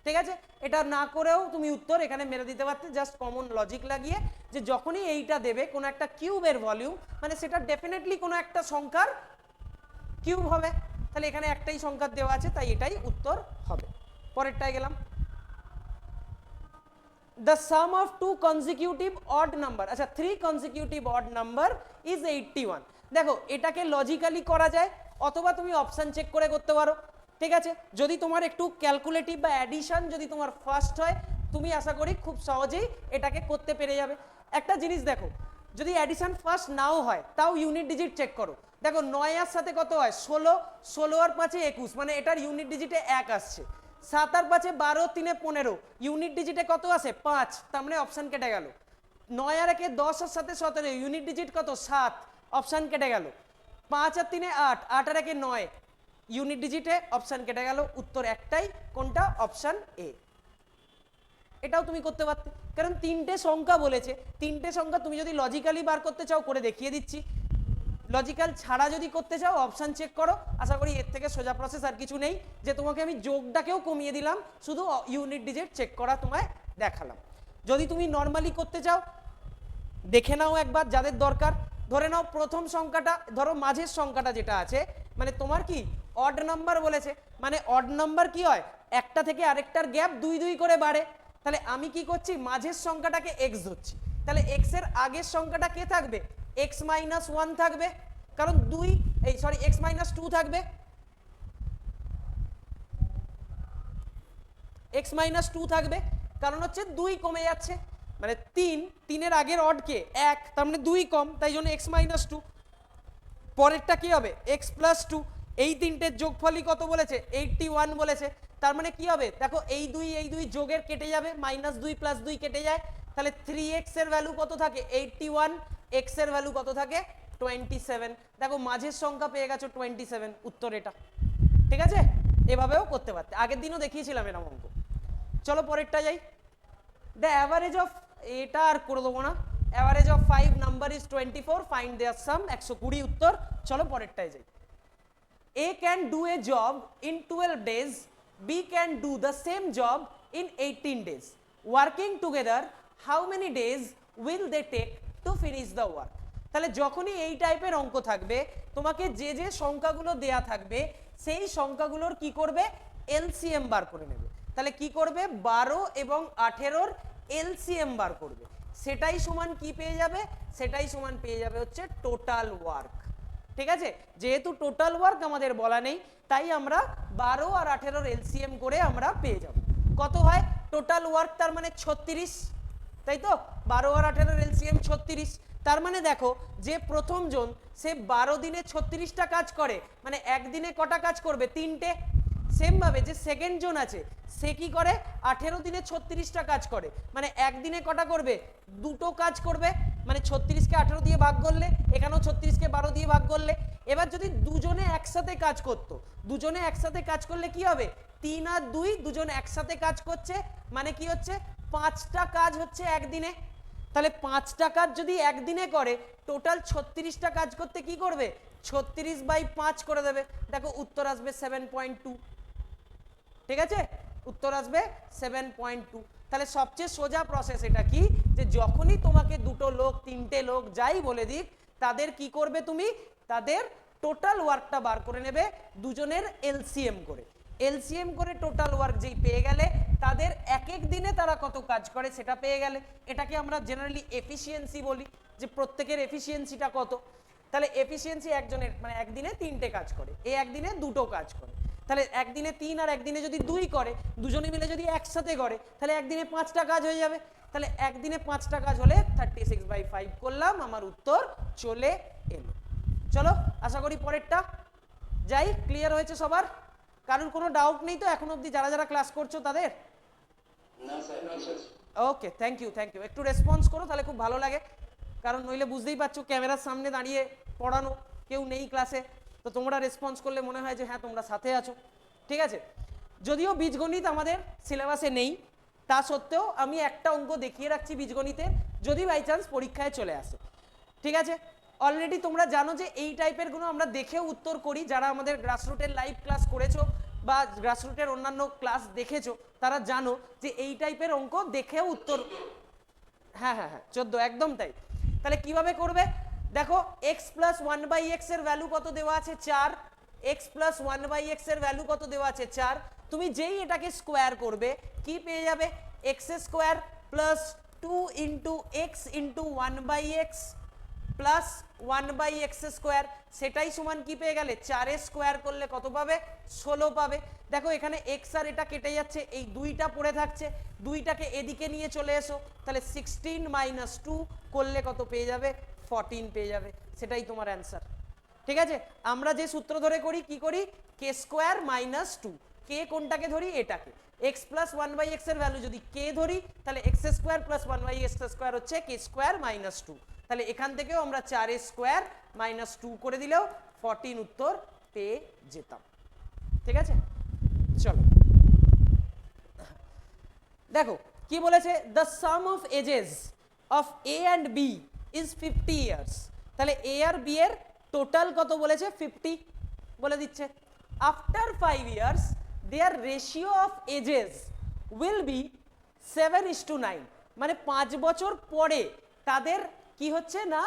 ঠিক আছে, এটা না করেও তুমি উত্তর এখানে মেরে দিতে পারতে, জাস্ট কমন লজিক লাগিয়ে যে যখনই এইটা দেবে কোনো একটা কিউবের ভলিউম মানে সেটা ডেফিনেটলি কোনো একটা সংখ্যার কিউব হবে, তাহলে এখানে একটাই সংখ্যা দেওয়া আছে তাই এটাই উত্তর হবে। পরেরটায় গেলাম, the sum of two consecutive odd number, আচ্ছা 3 consecutive odd number is 81। দেখো এটাকে লজিক্যালি করা যায় অথবা তুমি অপশন চেক করে করতে পারো, ঠিক আছে। যদি তোমার একটু ক্যালকুলেটিভ বা অ্যাডিশন যদি তোমার ফার্স্ট হয় তুমি আশা করি খুব সহজেই এটাকে করতে পেরে যাবে। একটা জিনিস দেখো, যদি অ্যাডিশন ফার্স্ট নাও হয় তাও ইউনিট ডিজিট চেক করো, দেখো 9 এর সাথে কত হয় 16, 16 আর 5 21 মানে এটার ইউনিট ডিজিটে 1 আসছে, 7 আর 5 12, 3 15 ইউনিট ডিজিটে কত আসে 5, তার মানে অপশন কেটে গেল। 9 আর 1 10 আর 7 17 ইউনিট ডিজিট কত 7, অপশন কেটে গেল। 5 আর 3 8, 8 আর 1 9 ইউনিট ডিজিটে অপশন কেটে গেল, উত্তর একটাই, কোনটা? Option A. এটাও তুমি করতে পারতে, কারণ তিনটে সংখ্যা বলেছে, তিনটে সংখ্যা তুমি যদি লজিক্যালি বার করতে চাও করে দেখিয়ে দিচ্ছি, লজিক্যাল ছাড়া যদি করতে চাও অপশন চেক করো, আশা করি এর থেকে সোজা প্রসেস আর কিছু নেই, যে তোমাকে আমি যোগটাকেও কমিয়ে দিলাম, শুধু ইউনিট ডিজিট চেক করা তোমায় দেখালাম। যদি তুমি নর্মালি করতে চাও দেখে নাও একবার যাদের দরকার, ধরে নাও প্রথম সংখ্যাটা, ধরো মাঝের সংখ্যাটা যেটা আছে মানে তোমার কি অড নাম্বার বলেছে, মানে অড নাম্বার কি হয় একটা থেকে আরেকটার গ্যাপ 2 2 করে বাড়ে, তাহলে আমি কি করছি মাঝের সংখ্যাটাকে x ধরছি, তাহলে x এর আগের সংখ্যাটা কে থাকবে x - 1 থাকবে, কারণ 2 এই সরি x - 2 থাকবে, x - 2 থাকবে, কারণ হচ্ছে 2 কমে যাচ্ছে, মানে 3 এর আগের অড কে 1, তার মানে 2 কম, তাই জন্য x - 2। পরেরটা কি হবে x + 2, এই তিনটের যোগফলই কত বলেছে 81 বলেছে, তার মানে কি হবে দেখো এই দুই যোগের কেটে যাবে, -2 + 2 কেটে যায়, তাহলে 3x এর ভ্যালু কত থাকে 81, x এর ভ্যালু কত থাকে 27, দেখো মাঝের সংখ্যা পেয়ে গেছো 27, উত্তর এটা। ঠিক আছে, এভাবেও করতে পারতে, আগের দিনও দেখিয়েছিলাম এরকম অঙ্ক। চলো পরেরটা যাই, দ্য অ্যাভারেজ অফ, এটা আর করে দেবো না, average of 5 number is 24, find their sum 120, উত্তর। চলো পরেরটায় যাই, A can do a job in 12 days, B can do the same job in 18 days. Working together, how many days will they take to finish the work? তাহলে যখনই এই টাইপের অঙ্ক থাকবে তোমাকে যে যে সংখ্যাগুলো দেয়া থাকবে সেই সংখ্যাগুলোর কি করবে এলসিএম বার করে নেবে, তাহলে কি করবে 12 এবং 18 এলসিএম বার করবে, সেটাই সমান কি পেয়ে যাবে, সেটাই সমান পেয়ে যাবে হচ্ছে টোটাল ওয়ার্ক। ঠিক আছে, যেহেতু টোটাল ওয়ার্ক আমাদের বলা নেই তাই আমরা 12 আর 18 এলসিএম করে আমরা পেয়ে যাব, কত হয় টোটাল ওয়ার্ক, তার মানে 36, তাই তো 12 আর 18 এলসিএম 36, তার মানে দেখো যে প্রথম জন সে 12 দিনে 36টা কাজ করে, মানে একদিনে কটা কাজ করবে 3টে, সেম ভাবে যে সেকেন্ড জন আছে সে কি করে 18 দিনে 36টা কাজ করে, মানে একদিনে কটা করবে 2টো কাজ করবে, মানে 36কে 18 দিয়ে ভাগ করলে এখানেও 36কে 12 দিয়ে ভাগ করলে, এবার যদি দুজনে একসাথে কাজ করতো, দুজনে একসাথে কাজ করলে কি হবে 3 আর 2 দুজন একসাথে কাজ করছে, মানে কি হচ্ছে 5টা কাজ হচ্ছে একদিনে, তাহলে 5টা কাজ যদি একদিনে করে টোটাল 36টা কাজ করতে কি করবে 36/5 করে দেবে, দেখো উত্তর আসবে 7.2। ঠিক আছে, উত্তর আসবে 7.2। তাহলে সবচেয়ে সোজা প্রসেস এটা কি, যে যখনই তোমাকে দুটো লোক 3টে লোক যাই বলে দিক তাদের কি করবে তুমি তাদের টোটাল ওয়ার্কটা বার করে নেবে, দুজনের এলসিএম করে, এলসিএম করে টোটাল ওয়ার্ক যেই পেয়ে গেলে তাদের এক এক দিনে তারা কত কাজ করে সেটা পেয়ে গেলে, এটাকে আমরা জেনারেলি এফিসিয়েন্সি বলি, যে প্রত্যেকের এফিসিয়েন্সিটা কত, তাহলে এফিসিয়েন্সি একজনের মানে একদিনে 3টে কাজ করে, এ একদিনে 2টো কাজ করে, তাহলে একদিনে 3 আর একদিনে যদি 2 করে দুজনে মিলে যদি একসাথে করে তাহলে একদিনে 5টা কাজ হয়ে যাবে, তাহলে একদিনে 5টা কাজ হলে 36/5 করলাম, আমার উত্তর চলে এলো। চলো আশা করি পরেরটা যাই, ক্লিয়ার হয়েছে সবার, কারণ কোনো ডাউট নেই তো এখন অবধি যারা যারা ক্লাস করছো তাদের? না স্যার, না স্যার। ওকে, থ্যাংক ইউ, একটু রেসপন্স করো তাহলে খুব ভালো লাগে, কারণ নইলে বুঝতেই পারছো ক্যামেরার সামনে দাঁড়িয়ে পড়ানো কেউ নেই ক্লাসে, তো তোমরা রেসপন্স করলে মনে হয় যে হ্যাঁ তোমরা সাথে আছো। ঠিক আছে, যদিও বীজগণিত আমাদের সিলেবাসে নেই তা সত্ত্বেও আমি একটা অঙ্ক দেখিয়ে রাখছি বীজগণিতে, যদি বাই চান্স পরীক্ষায় চলে আসে। ঠিক আছে, অলরেডি তোমরা জানো যে এই টাইপের গুলো আমরা দেখেও উত্তর করি, যারা আমাদের গ্রাসরুটের লাইভ ক্লাস করেছো বা গ্রাসরুটের অন্যান্য ক্লাস দেখেছো তারা জানো যে এই টাইপের অঙ্ক দেখেও উত্তর, হ্যাঁ হ্যাঁ হ্যাঁ 14 একদম তাই। তাহলে কিভাবে করবে দেখো, x plus one by x এর ভ্যালু কত দেওয়া আছে 4, x plus one by x এর ভ্যালু কত দেওয়া আছে 4, তুমি যেই এটাকে স্কোয়ার করবে কি পেয়ে যাবে, x square plus 2 into x into one by x plus one by x square, সেটাই সমান কি পেয়ে গেলে 4 স্কোয়ার করলে কত পাবে 16 পাবে। দেখো এখানে এক্স আর এটা কেটে যাচ্ছে, এই দুইটা পড়ে থাকছে, দুইটাকে এদিকে নিয়ে চলে এসো, তাহলে 16 মাইনাস 2 করলে কত পেয়ে যাবে 14 পেয়ে যাবে, সেটাই তোমার অ্যান্সার। ঠিক আছে, আমরা যে সূত্র ধরে করি কি করি, কে স্কোয়ার মাইনাস 2, কে কোনটাকে ধরি এটাকে, x plus one by x এর ভ্যালু যদি কে ধরি তাহলে x square plus one by x square হচ্ছে কে স্কোয়ার মাইনাস 2, তাহলে এখান থেকেও আমরা 4 স্কোয়ার মাইনাস 2 করে দিলেও 14 উত্তর পেয়ে যেতাম। ঠিক আছে, চলো দেখো কি বলেছে, the sum of ages of A and B is 50 years, তাহলে এ আর বি এর টোটাল কত বলেছে 50 বলে দিচ্ছে। After 5 years their ratio of ages will be 7:9, মানে 5 বছর পরে তাদের কি হচ্ছে না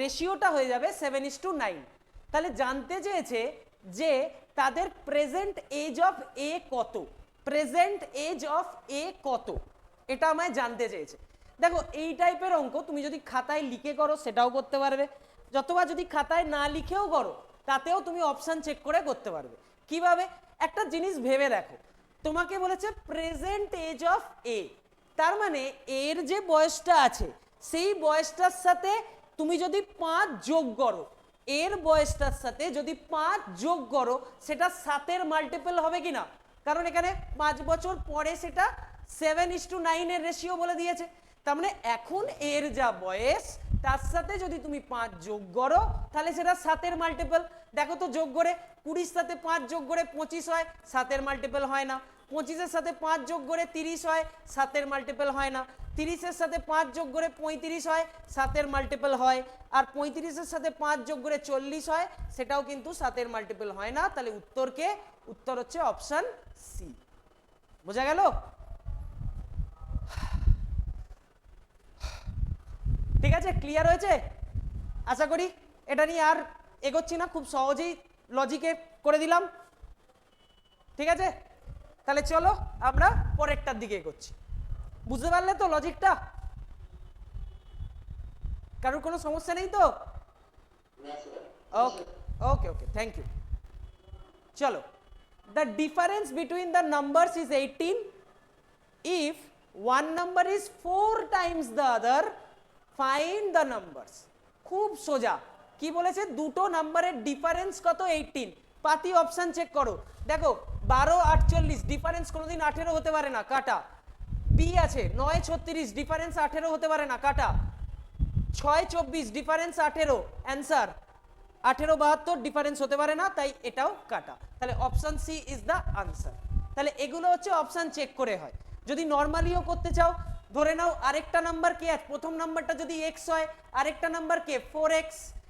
রেশিওটা হয়ে যাবে 7:9। তাহলে জানতে চেয়েছে যে তাদের প্রেজেন্ট এজ অফ এ কত, প্রেজেন্ট এজ অফ এ কত, এটা আমায় জানতে চেয়েছে। দেখো এই টাইপের অঙ্ক তুমি যদি খাতায় লিখে করো সেটাও করতে পারবে, যতবার যদি খাতায় না লিখেও করো তাতেও তুমি অপশন চেক করে করতে পারবে। কিভাবে, একটা জিনিস ভেবে দেখো, তোমাকে বলেছে প্রেজেন্ট এজ অফ এ, তার মানে এর যে বয়সটা আছে সেই বয়সটার সাথে তুমি যদি 5 যোগ করো, এর বয়সটার সাথে যদি 5 যোগ করো সেটা 7-এর মাল্টিপল হবে কিনা, কারণ এখানে 5 বছর পরে সেটা 7:9 এর রেশিও বলে দিয়েছে। তার মানে এখন এর যা বয়স তার সাথে যদি তুমি 5 যোগ করো তাহলে সেটা 7-এর মাল্টিপল। দেখো তো যোগ করে 20-এর সাথে 5 যোগ করে 25 হয়, 7-এর মাল্টিপল হয় না। 25-এর সাথে 5 যোগ করে 30 হয়, 7-এর মাল্টিপল হয় না। 30-এর সাথে 5 যোগ করে 35 হয়, 7-এর মাল্টিপল হয়। আর 35-এর সাথে 5 যোগ করে 40 হয়, সেটাও কিন্তু 7-এর মাল্টিপল হয় না। তাহলে উত্তর হচ্ছে অপশন সি। বোঝা গেল? ঠিক আছে, ক্লিয়ার হয়েছে আশা করি। এটা নিয়ে আর এগোচ্ছি না, খুব সহজেই লজিকে করে দিলাম। ঠিক আছে, তাহলে চলো আমরা পরেরটার দিকে এগোচ্ছি। বুঝতে পারলে তো লজিকটা? কারোর কোনো সমস্যা নেই তো? ওকে ওকে ওকে, থ্যাংক ইউ। চলো, the difference between the numbers is 18 if one number is 4 times the other, find the numbers। খুব সোজা, কি বলেছে, দুটো নাম্বারের ডিফারেন্স কত 18, পাতি অপশন চেক করো। দেখো 12 48 ডিফারেন্স কোনোদিন 18 হতে পারে না, কাটা। বি আছে 9 36 ডিফারেন্স 18 হতে পারে না, কাটা। 6 24 ডিফারেন্স 18, অ্যান্সার। 18 72 ডিফারেন্স হতে পারে না, তাই এটাও কাটা। তাহলে option C is the answer. তাহলে এগুলো হচ্ছে অপশন চেক করে হয়। যদি নর্মালিও করতে চাও, ধরে নাও আরেকটা নাম্বার কে আছে, প্রথম নাম্বারটা যদি এক্স হয়, আরেকটা নাম্বার কে 4x,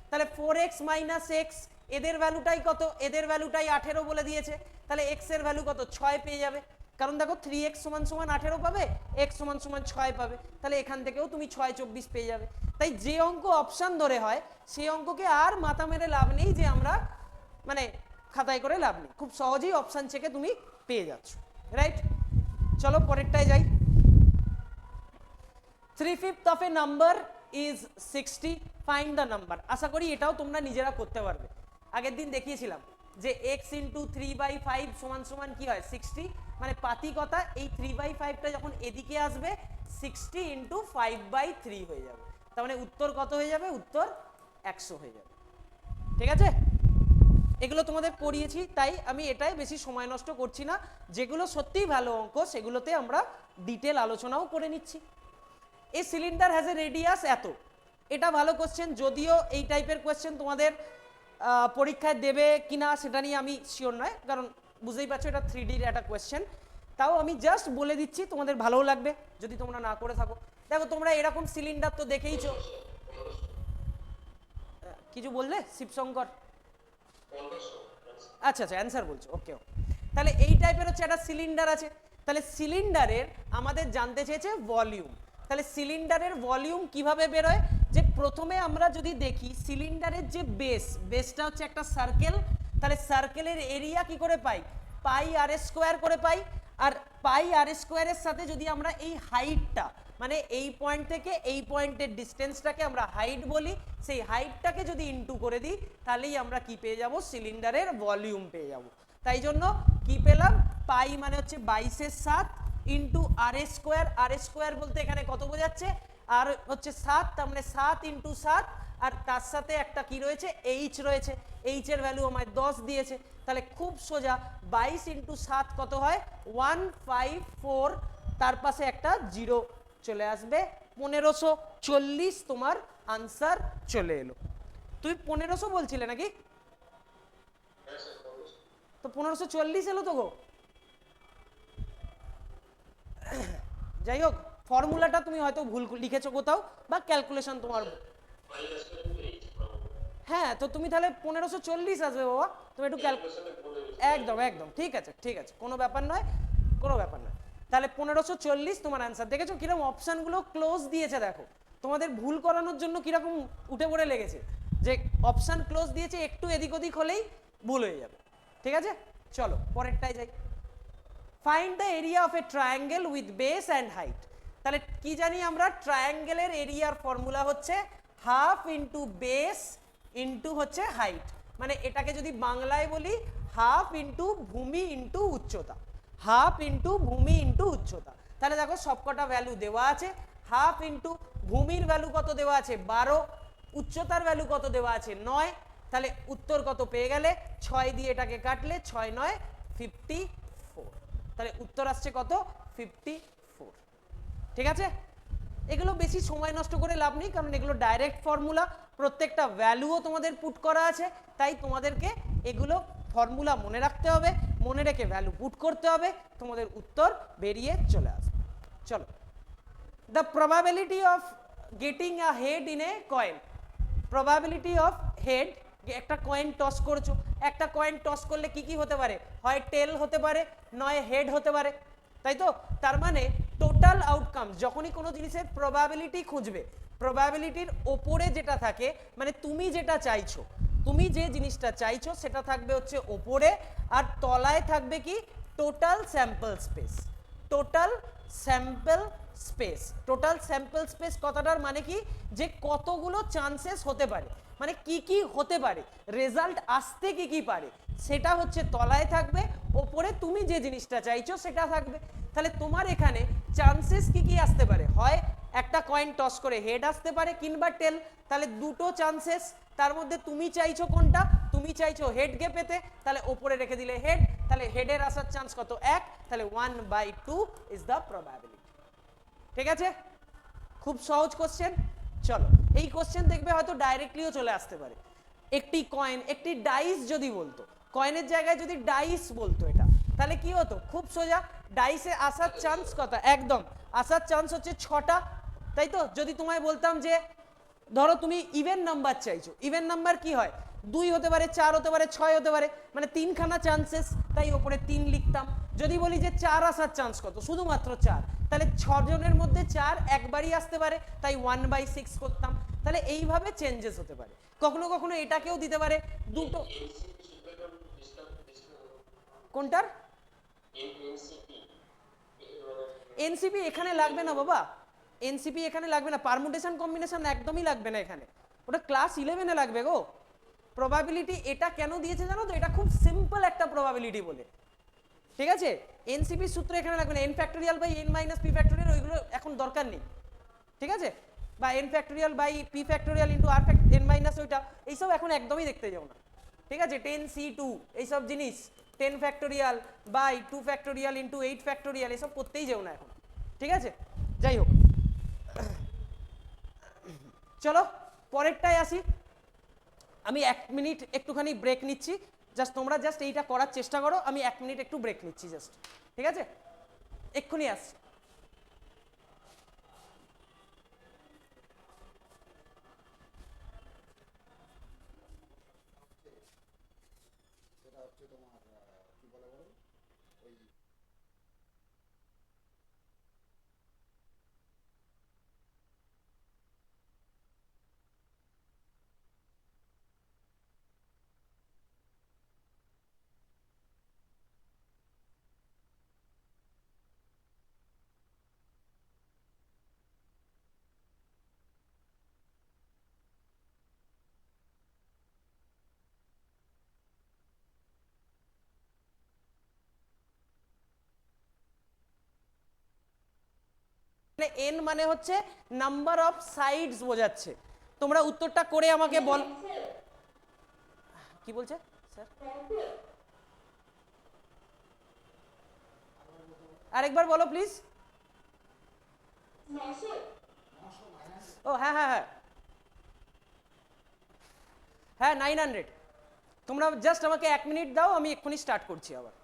তাহলে 4x মাইনাস এক্স, এদের ভ্যালুটাই কত, এদের ভ্যালুটাই 18 বলে দিয়েছে, তাহলে x এর ভ্যালু কত 6 পেয়ে যাবে। কারণ দেখো 3x সমান সমান 18 পাবে, x সমান সমান 6 পাবে, তাহলে এখান থেকেও তুমি 6 24 পেয়ে যাবে। তাই যে অঙ্ক অপশন ধরে হয় সেই অঙ্ককে আর মাথা মেরে লাভ নেই যে আমরা মানে খাতায় করে লাভ নেই, খুব সহজেই অপশন চেকে তুমি পেয়ে যাচ্ছ, রাইট? চলো পরেরটায় যাই। 3/5 of a number is 60, find the number. আশা করি এটাও তোমরা নিজেরা করতে পারবে। আগের দিন দেখিয়েছিলাম যে x ইন্টু 3/5 সমান সমান কি হয় 60, মানে পাতি কথা এই 3/5টা যখন এদিকে আসবে 60 ইন্টু 5/3 হয়ে যাবে, তার মানে উত্তর কত হয়ে যাবে, উত্তর 100 হয়ে যাবে। ঠিক আছে, এগুলো তোমাদের পড়িয়েছি তাই আমি এটাই বেশি সময় নষ্ট করছি না, যেগুলো সত্যিই ভালো অঙ্ক সেগুলোতে আমরা ডিটেল আলোচনাও করে নিচ্ছি। এই সিলিন্ডার হ্যাজ এ রেডিয়াস এত, এটা ভালো কোশ্চেন, যদিও এই টাইপের কোশ্চেন তোমাদের পরীক্ষায় দেবে কিনা সেটা নিয়ে আমি শিওর নয়, কারণ বুঝতেই পারছো এটা 3Dর একটা কোশ্চেন। তাও আমি জাস্ট বলে দিচ্ছি, তোমাদের ভালোও লাগবে যদি তোমরা না করে থাকো। দেখো তোমরা এরকম সিলিন্ডার তো দেখেইছো। কিছু বললে শিবশঙ্কর? আচ্ছা আচ্ছা, অ্যান্সার বলছো, ওকে ওকে। তাহলে এই টাইপের হচ্ছে একটা সিলিন্ডার আছে, তাহলে সিলিন্ডারের আমাদের জানতে চেয়েছে ভলিউম। তাহলে সিলিন্ডারের ভলিউম কিভাবে বেরোয়, যে প্রথমে আমরা যদি দেখি সিলিন্ডারের যে বেসটা হচ্ছে একটা সার্কেল, তাহলে সার্কেলের এরিয়া কি করে পাই, পাই আর স্কোয়ার করে পাই। আর পাই আর স্কোয়ারের সাথে যদি আমরা এই হাইটটা, মানে এই পয়েন্ট থেকে এই পয়েন্টের ডিস্টেন্সটাকে আমরা হাইট বলি, সেই হাইটটাকে যদি ইনটু করে দিই তাহলেই আমরা কি পেয়ে যাব, সিলিন্ডারের ভলিউম পেয়ে যাব। তাই জন্য কি পেলাম, পাই মানে হচ্ছে 22/7 ইন্টু আর স্কোয়ার, আর স্কোয়ার বলতে এখানে কত বোঝাচ্ছে, আর হচ্ছে 7, তার মানে 7 × 7, আর তার সাথে একটা কি রয়েছে, এইচ রয়েছে, এইচ এর ভ্যালু আমায় 10 দিয়েছে। তাহলে খুব সোজা 22 × 7 কত হয়, 154, তার পাশে একটা জিরো চলে আসবে, 1540 তোমার আনসার চলে এলো। তুই 1500 বলছিলে নাকি, তো 1540 এলো তো গো। যাই হোক, ফর্মুলাটা তুমি হয়তো ভুল লিখেছো কোথাও, বা ক্যালকুলেশন তোমার, হ্যাঁ, তো তুমি তাহলে 1540 আসবে বাবা, তুমি একটু একদম একদম ঠিক আছে, ঠিক আছে, কোনো ব্যাপার নয়, কোনো ব্যাপার নয়। তাহলে 1540 তোমার অ্যান্সার। দেখেছো কিরকম অপশানগুলো ক্লোজ দিয়েছে, দেখো তোমাদের ভুল করানোর জন্য কিরকম উঠে পড়ে লেগেছে, যে অপশান ক্লোজ দিয়েছে, একটু এদিক ওদিক হলেই ভুল হয়ে যাবে। ঠিক আছে, চলো পরেরটাই যাই। Find the area of a triangle with base and height. তাহলে কি জানি আমরা, ট্রায়াঙ্গেলের এরিয়ার ফর্মুলা হচ্ছে হাফ ইন্টু বেস ইন্টু হচ্ছে হাইট, মানে এটাকে যদি বাংলায় বলি, হাফ ইন্টু ভূমি ইন্টু উচ্চতা, হাফ ইন্টু ভূমি ইন্টু উচ্চতা। তাহলে দেখো সবকটা ভ্যালু দেওয়া আছে, হাফ ইন্টু ভূমির ভ্যালু কত দেওয়া আছে 12, উচ্চতার ভ্যালু কত দেওয়া আছে 9, তাহলে উত্তর কত পেয়ে গেলে, 6 দিয়ে এটাকে কাটলে 6 9 54, তাহলে উত্তর আসছে কত, 54। ঠিক আছে, এগুলো বেশি সময় নষ্ট করে লাভ নেই, কারণ এগুলো ডাইরেক্ট ফর্মুলা, প্রত্যেকটা ভ্যালুও তোমাদের পুট করা আছে, তাই তোমাদেরকে এগুলো ফর্মুলা মনে রাখতে হবে, মনে রেখে ভ্যালু পুট করতে হবে, তোমাদের উত্তর বেরিয়ে চলে আসবে। চলো, the probability of getting a head in a coin. Probability of head, একটা কয়েন টস করছো, একটা কয়েন টস করলে কি কি হতে পারে, হয় টেল হতে পারে, নয় হেড হতে পারে, তাই তো। তার মানে টোটাল আউটকাম, যখনই কোনো জিনিসের প্রবাবিলিটি খুঁজবে, প্রবাবিলিটির ওপরে যেটা থাকে, মানে তুমি যেটা চাইছো, তুমি যে জিনিসটা চাইছো সেটা থাকবে হচ্ছে ওপরে, আর তলায় থাকবে কি, total sample space. Total sample space, total sample space কথাটার মানে কি, যে কতগুলো চান্সেস হতে পারে, মানে কি কি হতে পারে, রেজাল্ট আসতে কি কি পারে, সেটা হচ্ছে তলায় থাকবে, ওপরে তুমি যে জিনিসটা চাইছো সেটা থাকবে। তাহলে তোমার এখানে চান্সেস কি কি আসতে পারে, হয় একটা কয়েন টস করে হেড আসতে পারে কিংবা টেল, তাহলে দুটো চান্সেস, তার মধ্যে তুমি চাইছো কোনটা, তুমি চাইছো হেডকে পেতে, তাহলে ওপরে রেখে দিলে হেড, তাহলে হেডের আসার চান্স কত, 1, তাহলে 1/2 ইজ দ্য প্রবাবিলিটি। ঠিক আছে, খুব সহজ কোশ্চেন। চলো, এই কোশ্চেন দেখবে হয়তো ডাইরেক্টলিও চলে আসতে পারে, একটি কয়েন, একটি ডাইস যদি বলতো, কয়েনের জায়গায় যদি ডাইস বলতো এটা, তাহলে কি হতো, খুব সোজা, ডাইসে আসার চান্স কত, একদম আসার চান্স হচ্ছে 6টা, তাই তো। যদি তোমায় বলতাম যে ধরো তুমি ইভেন নাম্বার চাইছো, ইভেন নাম্বার কি হয়, 2 হতে পারে, 4 হতে পারে, 6 হতে পারে, মানে 3খানা চান্সেস, তাই ওপরে 3 লিখতাম। যদি বলি যে 4 আসার চান্স কত, শুধুমাত্র 4, তাহলে 6 জনের মধ্যে 4 একবারই আসতে পারে, তাই 1/6 করতাম। তাহলে এইভাবে চেঞ্জেস হতে পারে, কখনো কখনো এটাকেও দিতে পারে দুটো। কোনটার, এনসিপি এখানে লাগবে না বাবা, এনসিপি এখানে লাগবে না, পারমুটেশন কম্বিনেশন একদমই লাগবে না এখানে, ওটা ক্লাস 11-এ লাগবে গো। প্রবাবিলিটি এটা কেন দিয়েছে জানো তো, এটা খুব সিম্পল একটা প্রবাবিলিটি বলে, ঠিক আছে। এনসিপি সূত্র এখানে লাগবে না, n factorial by n minus p factorial ওইগুলো এখন দরকার নেই, ঠিক আছে, বা n factorial by p factorial into আর এন মাইনাস ওইটা, এইসব এখন একদমই দেখতে যাও না, ঠিক আছে। 10c2 এইসব জিনিস, 10 factorial by 2 factorial into 8 factorial, এসব করতেই যাও না এখন, ঠিক আছে। যাই হোক, চলো পরেরটায় আসি। আমি 1 মিনিট একটুখানি ব্রেক নিচ্ছি, জাস্ট তোমরা জাস্ট এইটা করার চেষ্টা করো, আমি 1 মিনিট একটু ব্রেক নিচ্ছি জাস্ট, ঠিক আছে, এক্ষুনি আসছি। সেটা হচ্ছে তোমার কি বলে বলো এন মানে হচ্ছে নাম্বার অফ সাইডস বোঝাচ্ছে। তোমরা উত্তরটা করে আমাকে বল। কি বলছে স্যার? আরেকবার বলো প্লিজ। ও হ্যাঁ হ্যাঁ হ্যাঁ হ্যাঁ 900। তোমরা জাস্ট আমাকে 1 মিনিট দাও, আমি এক্ষুনি স্টার্ট করছি আবার।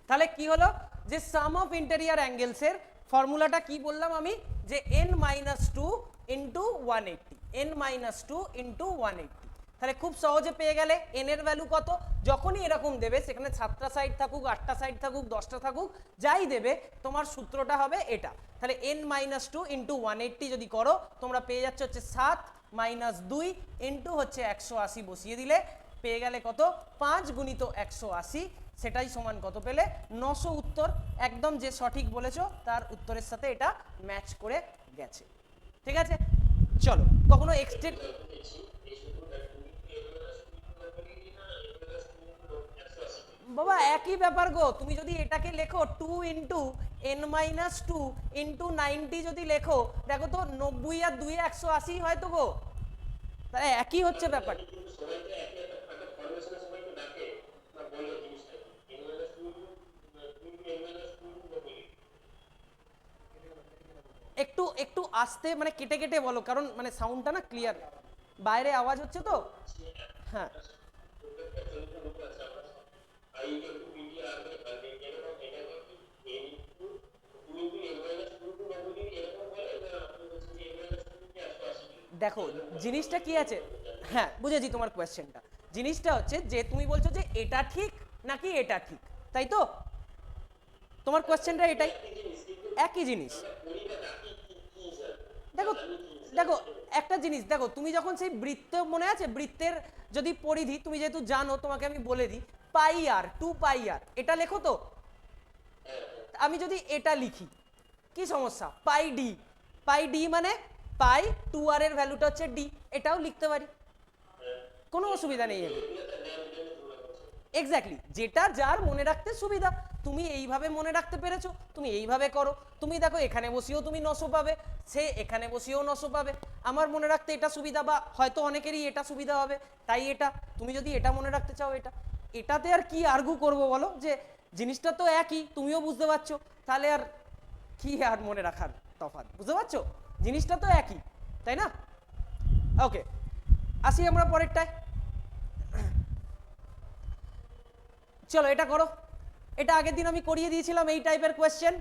তাহলে কি হলো যে সাম অফ ইন্টেরিয়র অ্যাঙ্গেলস এর ফর্মুলাটা কি বললাম আমি, যে n-2 ইন্টু 180, n-2 ইন্টু 180। তাহলে খুব সহজে পেয়ে গেলে n এর ভ্যালু কত। যখনই এরকম দেবে, সেখানে 7টা সাইড থাকুক, 8টা সাইড থাকুক, 10টা থাকুক, যাই দেবে, তোমার সূত্রটা হবে এটা। তাহলে n-2 ইন্টু 180 যদি করো, তোমরা পেয়ে যাচ্ছে হচ্ছে 7 - 2 ইন্টু হচ্ছে 180, বসিয়ে দিলে পেয়ে গেলে কত, 5 গুণিত 180, সেটাই সমান কত পেলে, 900 উত্তর। একদম যে সঠিক বলেছো তার উত্তরের সাথে এটা ম্যাচ করে গেছে। ঠিক আছে, চলো কখনো এক্সটেন্ড। বাবা একই ব্যাপার গো, তুমি যদি এটাকে লেখো 2 ইন্টু n-2 ইন্টু 90 যদি লেখো, দেখো তো 90 আর 2 180 হয় তো গো, তাহলে একই হচ্ছে ব্যাপার। একটু একটু আস্তে মানে কেটে কেটে বলো, কারণ মানে সাউন্ডটা না ক্লিয়ার, বাইরে আওয়াজ হচ্ছে তো। হ্যাঁ দেখো জিনিসটা কি আছে, হ্যাঁ বুঝেছি তোমার কোয়েশ্চেনটা। জিনিসটা হচ্ছে যে তুমি বলছো যে এটা ঠিক নাকি এটা ঠিক, তাই তো? তোমার কোয়েশ্চেনটা এটাই, একই জিনিস। দেখো দেখো একটা জিনিস দেখো, তুমি যখন সেই বৃত্ত, মনে আছে বৃত্তের যদি পরিধি, তুমি যেহেতু জানো তোমাকে আমি বলে দিই, পাই আর 2 পাই আর, এটা লেখো তো। আমি যদি এটা লিখি কি সমস্যা, পাই ডি, পাই ডি মানে পাই 2 আর এর ভ্যালুটা হচ্ছে ডি, এটাও লিখতে পারি, কোনো অসুবিধা নেই এর। এক্স্যাক্টলি, যেটা যার মনে রাখতে সুবিধা। তুমি এইভাবে মনে রাখতে পেরেছো, তুমি এইভাবে করো। তুমি দেখো এখানে বসিয়েও তুমি 900 পাবে, সে এখানে বসিয়েও 900 পাবে। আমার মনে রাখতে এটা সুবিধা, বা হয়তো অনেকেরই এটা সুবিধা হবে, তাই এটা। তুমি যদি এটা মনে রাখতে চাও, এটা, এটাতে আর কি আর্গু করবো বলো, যে জিনিসটা তো একই, তুমিও বুঝতে পারছো, তাহলে আর কি আর মনে রাখার তফাৎ, বুঝতে পারছো? জিনিসটা তো একই, তাই না? ওকে, আসি আমরা পরেরটায়। চলো এটা করো, এটা আগের দিন আমি করিয়ে দিয়েছিলাম এই টাইপের কোয়েশ্চেন।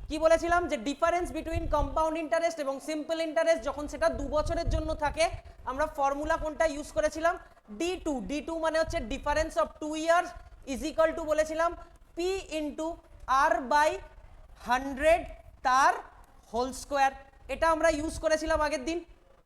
কি বলেছিলাম, যে ডিফারেন্স বিটুইন কম্পাউন্ড ইন্টারেস্ট এবং সিম্পল ইন্টারেস্ট, যখন সেটা 2 বছরের জন্য থাকে, আমরা ফর্মুলা কোনটা ইউজ করেছিলাম, D2। D2 মানে হচ্ছে difference of 2 years is equal to বলেছিলাম P ইন্টু R বাই 100 তার হোল স্কোয়ার। এটা আমরা ইউজ করেছিলাম আগের দিন,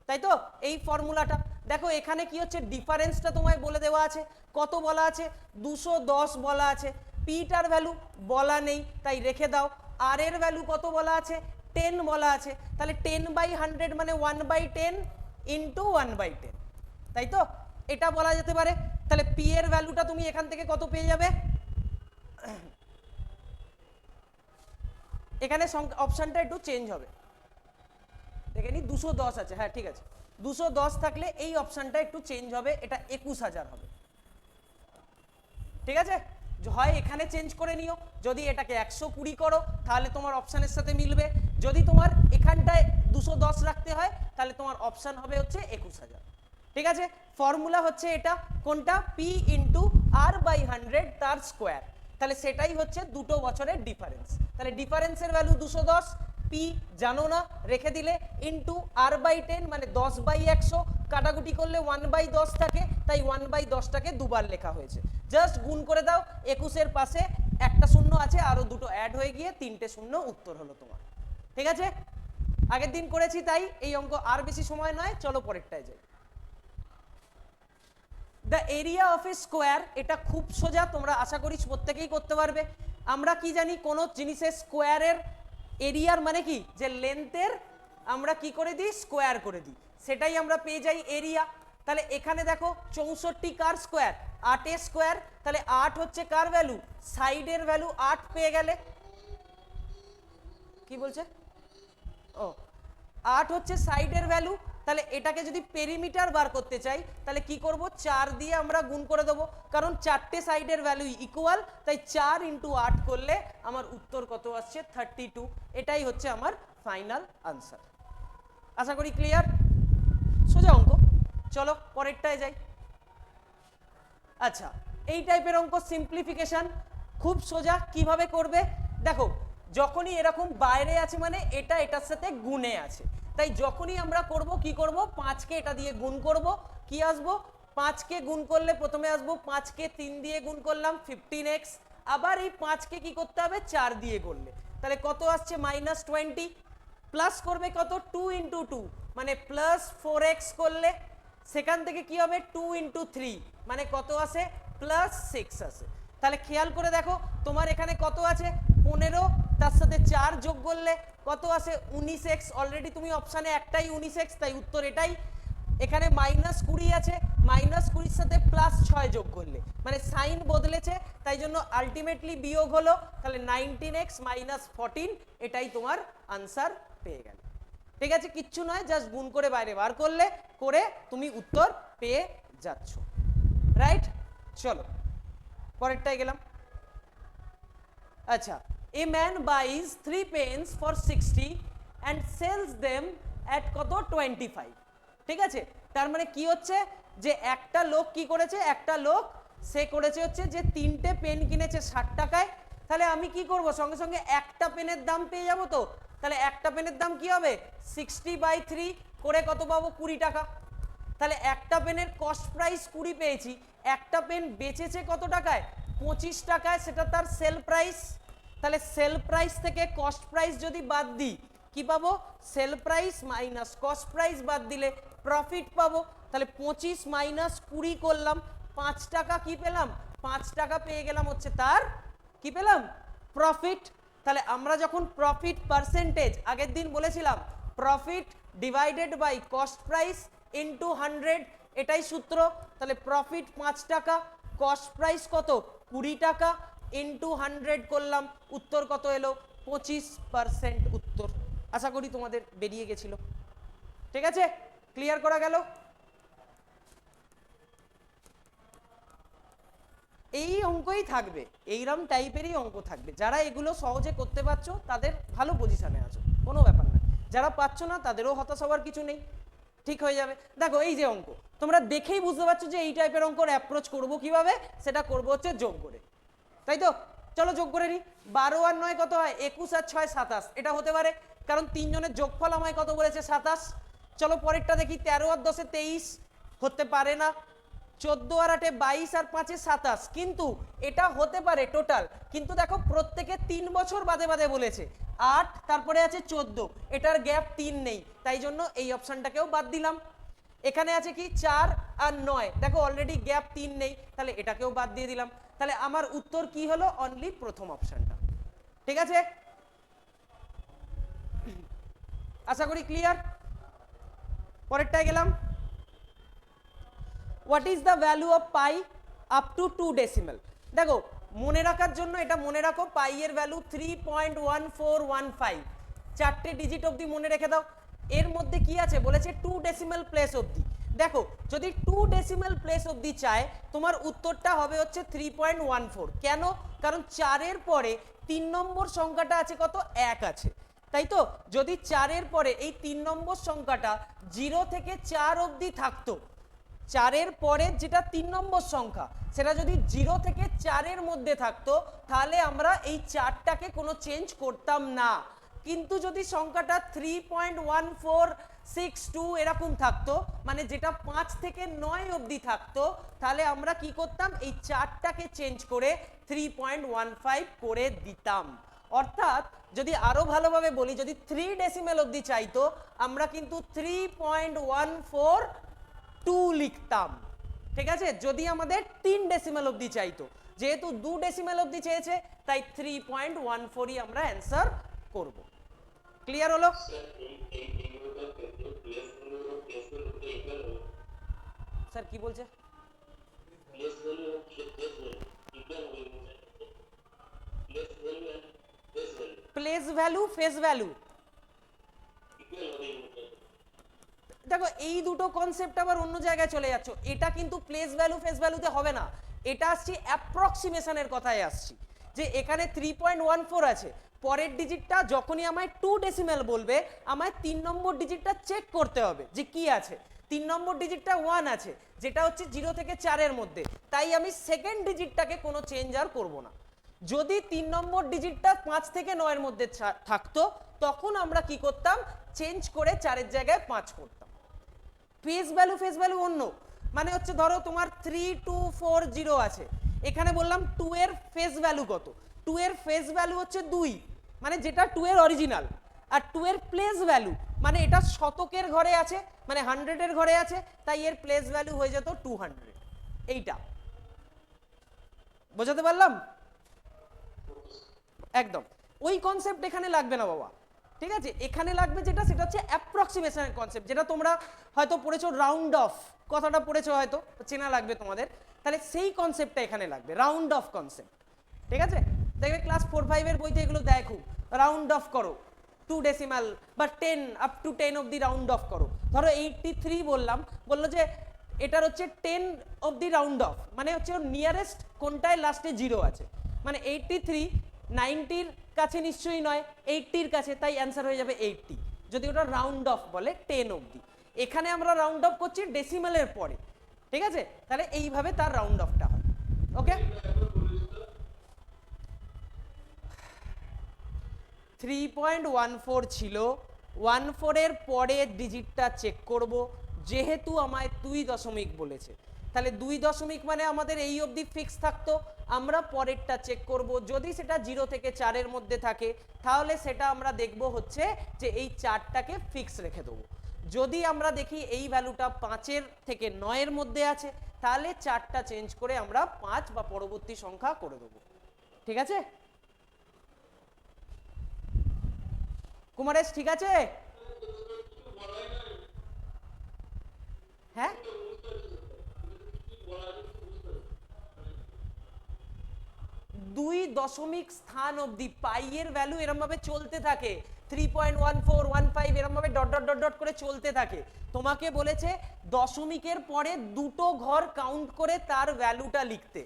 তাই তো? এই ফর্মুলাটা দেখো, এখানে কি হচ্ছে, ডিফারেন্সটা তোমায় বলে দেওয়া আছে, কত বলা আছে, 210 বলা আছে। পিটার ভ্যালু বলা নেই, তাই রেখে দাও। আর এর ভ্যালু কত বলা আছে, 10 বলা আছে, তাহলে 10/100 মানে 1/10 ইন্টু 1/10, তাই তো? এটা বলা যেতে পারে। তাহলে পি এর ভ্যালুটা তুমি এখান থেকে কত পেয়ে যাবে, এখানে অপশনটা একটু চেঞ্জ হবে, দেখে নি 210 আছে, হ্যাঁ ঠিক আছে, 210 থাকলে এই অপশনটা একটু চেঞ্জ হবে, এটা 21,000 হবে। ঠিক আছে, হয় এখানে চেঞ্জ করে নিও, যদি এটাকে 120 করো তাহলে তোমার অপশানের সাথে মিলবে, যদি তোমার এখানটায় 210 রাখতে হয় তাহলে তোমার অপশান হবে হচ্ছে 21,000। ঠিক আছে, ফর্মুলা হচ্ছে এটা কোনটা, পি ইন্টু আর বাই 100 তার স্কোয়ার, তাহলে সেটাই হচ্ছে দুটো বছরের ডিফারেন্স। তাহলে ডিফারেন্সের ভ্যালু 210, পি জানো না রেখে দিলে, ইন্টু আর বাই 10 মানে 10/100, কাটাকুটি করলে 1/10 থাকে, তাই 1/10টাকে দুবার লেখা হয়েছে। জাস্ট গুণ করে দাও, 21-এর পাশে একটা শূন্য আছে, আরো দুটো অ্যাড হয়ে গিয়ে 3টে শূন্য উত্তর হলো তোমার। ঠিক আছে, আগের দিন করেছি তাই এই অঙ্ক আর বেশি সময় নয়, চলো পরেরটায় যাই। The area of A square, এটা খুব সোজা, তোমরা আশা করি প্রত্যেকেই করতে পারবে। আমরা কি জানি, কোন জিনিসের স্কোয়ারের এরিয়ার মানে কি, যে লেন্থের আমরা কি করে দিই, স্কোয়ার করে দিই, সেটাই আমরা পেয়ে যাই এরিয়া। তাহলে এখানে দেখো 64 কার স্কোয়ার, 8 স্কোয়ার, তাহলে 8 হচ্ছে কার ভ্যালু, সাইডের ভ্যালু 8 পেয়ে গেলে, কি বলছে, ও 8 হচ্ছে সাইডের ভ্যালু। তাহলে এটাকে যদি পেরিমিটার বার করতে চাই তাহলে কি করব, 4 দিয়ে আমরা গুণ করে দেবো, কারণ চারটে সাইডের ভ্যালু ইকুয়াল, তাই 4 × 8 করলে আমার উত্তর কত আসছে, 32। এটাই হচ্ছে আমার ফাইনাল আনসার। আশা করি ক্লিয়ার, সোজা অঙ্ক। চলো পরেরটায় যাই। আচ্ছা, এই টাইপের অঙ্ক সিম্পলিফিকেশন খুব সোজা, কিভাবে করবে দেখো, যখনই এরকম বাইরে আছে মানে এটা এটার সাথে গুণে আছে, তাই যখনই আমরা করব কি করব, 5কে এটা দিয়ে গুণ করব, কি আসবো, 5কে গুণ করলে প্রথমে আসবো 5কে 3 দিয়ে গুণ করলাম 15x, আবার এই 5কে কি করতে হবে, 4 দিয়ে করলে, তাহলে কত আসছে -20, প্লাস করবে কত, 2 × 2 মানে প্লাস 4x করলে, সেখান থেকে কি হবে 2 × 3 মানে কত আসে, +6 আসে। তাহলে খেয়াল করে দেখো, তোমার এখানে কত আছে 15, তার সাথে 4 যোগ করলে কত আসে 19x, অলরেডি তুমি অপশানে একটাই 19x, তাই উত্তর এটাই। এখানে -20 আছে, -20-র সাথে +6 যোগ করলে মানে সাইন বদলেছে, তাই জন্য আলটিমেটলি বিয়োগ হলো, তাহলে 19x - 14, এটাই তোমার আনসার পেয়ে গেল। ঠিক আছে, কিচ্ছু নয়, জাস্ট গুণ করে বাইরে বার করলে, করে তুমি উত্তর পেয়ে যাচ্ছ, রাইট। চলো পরেরটায় গেলাম। আচ্ছা, a man buys 3 pens for 60 and sells them at কত, 25। ঠিক আছে, তার মানে কি হচ্ছে, যে একটা লোক কি করেছে, একটা লোক সে করেছে হচ্ছে যে 3টে পেন কিনেছে 60 টাকায়, তাহলে আমি কি করব, সঙ্গে সঙ্গে একটা পেনের দাম পেয়ে যাব, তো তাহলে একটা পেনের দাম কি হবে, 60/3 করে কত পাবো, 20 টাকা। তাহলে একটা পেনের কস্ট প্রাইস 20 পেয়েছি, একটা পেন বেচেছে কত টাকায়, 25 টাকায়, সেটা তার সেল প্রাইস। তাহলে সেল প্রাইস থেকে কস্ট প্রাইস যদি বাদ দিই কি পাবো, sell price minus cost price বাদ দিলে প্রফিট পাবো। তাহলে 25 - 20 করলাম, 5 টাকা কি পেলাম, 5 টাকা পেয়ে গেলাম হচ্ছে তার কি পেলাম, প্রফিট। তাহলে আমরা যখন প্রফিট পার্সেন্টেজ, আগের দিন বলেছিলাম profit divided by cost price into 100, এটাই সূত্র। তাহলে প্রফিট 5 টাকা, কস্ট প্রাইস কত, 20 টাকা, ইন্টু 100 করলাম, উত্তর কত এলো, 25% উত্তর। আশা করি তোমাদের বেরিয়ে গেছিল। ঠিক আছে, ক্লিয়ার করা গেল। এই অঙ্কই থাকবে, এইরকম টাইপেরই অঙ্ক থাকবে, যারা এগুলো সহজে করতে পারছো তাদের ভালো পজিশনে আছো, কোনো ব্যাপার না, যারা পাচ্ছ না তাদেরও হতাশ হওয়ার কিছু নেই, ঠিক হয়ে যাবে। দেখো এই যে অঙ্ক, তোমরা দেখেই বুঝতে পারছো যে এই টাইপের অঙ্কর অ্যাপ্রোচ করবো কিভাবে, সেটা করবো হচ্ছে যোগ করে, তাই তো। চলো যোগ করে নি, 12 আর 9 কত হয়, 21 আর 6 27, এটা হতে পারে, কারণ তিনজনের যোগফল আমায় কত বলেছে, 27। চলো পরেরটা দেখি, 13 আর 10 23, হতে পারে না। 14 আর 8 22 আর 5 27, কিন্তু এটা হতে পারে টোটাল, কিন্তু দেখো প্রত্যেকে 3 বছর বাদে বাদে বলেছে, 8 তারপরে আছে 14, এটার গ্যাপ 3 নেই, তাই জন্য এই অপশনটাকেও বাদ দিলাম। এখানে আছে কি 4 আর 9, দেখো অলরেডি গ্যাপ 3 নেই, তাহলে এটাকেও বাদ দিয়ে দিলাম। তাহলে আমার উত্তর কি হলো, অনলি প্রথম অপশনটা। ঠিক আছে, আশা করি ক্লিয়ার। পরেরটায় গেলাম। What is the value of pi up to 2 decimal. দেখো মনে রাখার জন্য এটা মনে রাখো, পাই এর ভ্যালু 3.1415, 4টে ডিজিট অবধি মনে রেখে দাও। এর মধ্যে কি আছে বলেছে, 2 ডেসিমেল প্লেস অবধি। দেখো যদি 2 ডেসিমেল প্লেস অবধি চায়, তোমার উত্তরটা হবে হচ্ছে 3.14। কেন, কারণ 4-এর পরে 3 নম্বর সংখ্যাটা আছে কত, 1 আছে, তাই তো। যদি 4-এর পরে এই 3 নম্বর সংখ্যাটা 0 থেকে 4 অবধি থাকতো, 4-এর পরে যেটা 3 নম্বর সংখ্যা সেটা যদি 0 থেকে 4-এর মধ্যে থাকতো তাহলে আমরা এই 4টাকে কোনো চেঞ্জ করতাম না। কিন্তু যদি সংখ্যাটা 3.1462 এরকম থাকতো, মানে যেটা 5 থেকে 9 অবধি থাকতো, তাহলে আমরা কি করতাম, এই 4টাকে চেঞ্জ করে 3.15 করে দিতাম। অর্থাৎ যদি আরো ভালোভাবে বলি, যদি 3 ডেসিমেল অবধি চাইতো আমরা কিন্তু 3.142 লিখতাম। ঠিক আছে, যদি আমাদের 3 ডেসিমেল অবধি চাইতো, যেহেতু 2 ডেসিমেল অবধি চেয়েছে তাই 3.14ই আমরা অ্যান্সার করব। ক্লিয়ার হলো? স্যার কি বলছে? প্লেস ভ্যালু, ফেস ভ্যালু, দেখো এই দুটো কনসেপ্ট আবার অন্য জায়গায় চলে যাচ্ছে। এটা কিন্তু প্লেস ভ্যালু ফেস ভ্যালুতে হবে না, এটা আসছি অ্যাপ্রক্সিমেশনের কথায় আসছি। যে এখানে 3.14 আছে, পরের ডিজিটটা যখনই আমায় 2 ডেসিমেল বলবে আমায় 3 নম্বর ডিজিটটা চেক করতে হবে যে কি আছে। 3 নম্বর ডিজিটটা 1 আছে, যেটা হচ্ছে 0 থেকে 4-এর মধ্যে, তাই আমি সেকেন্ড ডিজিটটাকে কোনো চেঞ্জ আর করব না। যদি 3 নম্বর ডিজিটটা 5 থেকে 9-এর মধ্যে থাকতো তখন আমরা কি করতাম, চেঞ্জ করে 4-এর জায়গায় 5 করতাম। ফেস ভ্যালু, ফেস ভ্যালু অন্য, মানে হচ্ছে ধরো তোমার 3240 আছে, এখানে বললাম 2 এর ফেস ভ্যালু কত, 2 এর ফেস ভ্যালু হচ্ছে 2, মানে যেটা 2 এর অরিজিনাল, আর 2 এর প্লেস ভ্যালু মানে এটা শতকের ঘরে আছে, মানে 100-এর ঘরে আছে, তাই এর প্লেস ভ্যালু হয়ে যেত 200। এইটা বোঝাতে পারলাম? একদম ওই কনসেপ্ট এখানে লাগবে না বাবা, ঠিক আছে? এখানে লাগবে যেটা, সেটা হচ্ছে অ্যাপ্রক্সিমেশনের কনসেপ্ট, যেটা তোমরা হয়তো পড়েছো, রাউন্ড অফ কথাটা পড়েছো, হয়তো চেনা লাগবে তোমাদের, তাহলে সেই কনসেপ্টটা এখানে লাগবে, রাউন্ড অফ কনসেপ্ট। ঠিক আছে, দেখবে ক্লাস 4-5-এর বইতে এগুলো দেয় খুব, রাউন্ড অফ করো 2 ডেসিমাল বা 10 আপ টু 10 অবধি রাউন্ড অফ করো। ধরো 83 বললাম, বললো যে এটার হচ্ছে 10 অবধি রাউন্ড অফ, মানে হচ্ছে ওর নিয়ারেস্ট কোনটায় লাস্টে 0 আছে, মানে 83 90-র কাছে নিশ্চয়ই নয়, 80-র কাছে, তাই অ্যান্সার হয়ে যাবে 80, যদি ওটা রাউন্ড অফ বলে 10 অবধি। এখানে আমরা রাউন্ড অফ করছি ডেসিমেলের পরে, ঠিক আছে? তাহলে এইভাবে তার রাউন্ড অফটা হয়। ওকে, 3.14 ছিল, 14-এর পরের ডিজিটটা চেক করব, যেহেতু আমায় 2 দশমিক বলেছে, তাহলে 2 দশমিক মানে আমাদের এই অবধি ফিক্স থাকতো, আমরা পরেরটা চেক করব, যদি সেটা 0 থেকে 4-এর মধ্যে থাকে তাহলে সেটা আমরা দেখব হচ্ছে যে এই 4টাকে ফিক্স রেখে দেবো। যদি আমরা দেখি এই ভ্যালুটা 5-এর থেকে 9-এর মধ্যে আছে তাহলে 4টা চেঞ্জ করে আমরা 5 বা পরবর্তী সংখ্যা করে দেবো। ঠিক আছে কুমারেশ? ঠিক আছে, হ্যাঁ 2 দশমিক স্থান অবধি পাইয়ের ভ্যালু এরম ভাবে চলতে থাকে, 3.1415 এরম ভাবে ডট ডট ডট ডট করে চলতে থাকে। তোমাকে বলেছে দশমিকের পরে দুটো ঘর কাউন্ট করে তার ভ্যালুটা লিখতে,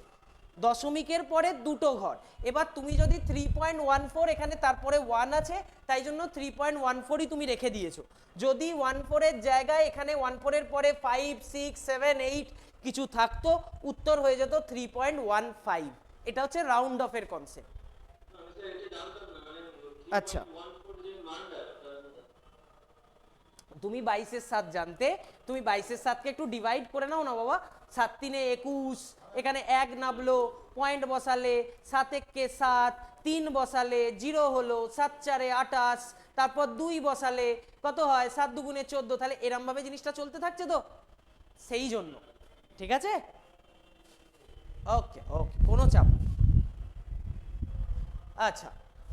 দশমিকের পরে দুটো ঘর। এবার তুমি যদি 3.14 এখানে তারপরে 1 আছে, তাই জন্য 3.14ই তুমি রেখে দিয়েছো। যদি 14-এর জায়গায় এখানে 14-এর পরে 5, 6, 7, 8 কিছু থাকতো, উত্তর হয়ে যেত 3.15। এটা হচ্ছে রাউন্ড অফের কনসেপ্ট। আচ্ছা, তুমি 22-এর 7 জানতে, তুমি 22-এর 7কে একটু ডিভাইড করে নাও না বাবা, 7 3 21, এখানে 1 নামলো, পয়েন্ট বসালে, 7 1 7, 3 বসালে 0 হলো, 7 4 28, তারপর 2 বসালে কত হয়, 7 2 14, তাহলে এরম ভাবে জিনিসটা চলতে থাকছে তো, সেই জন্য। ঠিক আছে, ওকে ওকে, কোনো চাপ। আচ্ছা,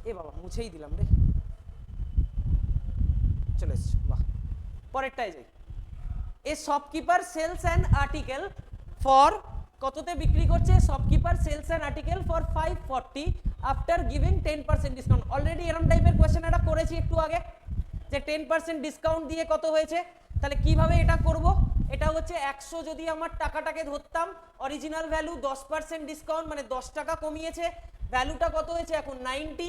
এ বাবা মুছেই দিলাম রে, চলে এসছো, বাহ। পরেরটাই যাই। A shopkeeper sells and article for, কততে বিক্রি করছে? Shopkeeper sells and article for 540 after giving 10% discount. Already এরকম টাইপের কোয়েশ্চেন এটা করেছি একটু আগে, যে 10% ডিসকাউন্ট দিয়ে কত হয়েছে। তাহলে কিভাবে এটা করব? এটা হচ্ছে 100 যদি আমার টাকাটাকে ধরতাম, অরিজিনাল ভ্যালু 10% ডিসকাউন্ট মানে 10 টাকা কমিয়েছে, ভ্যালুটা কত হয়েছে এখন 90,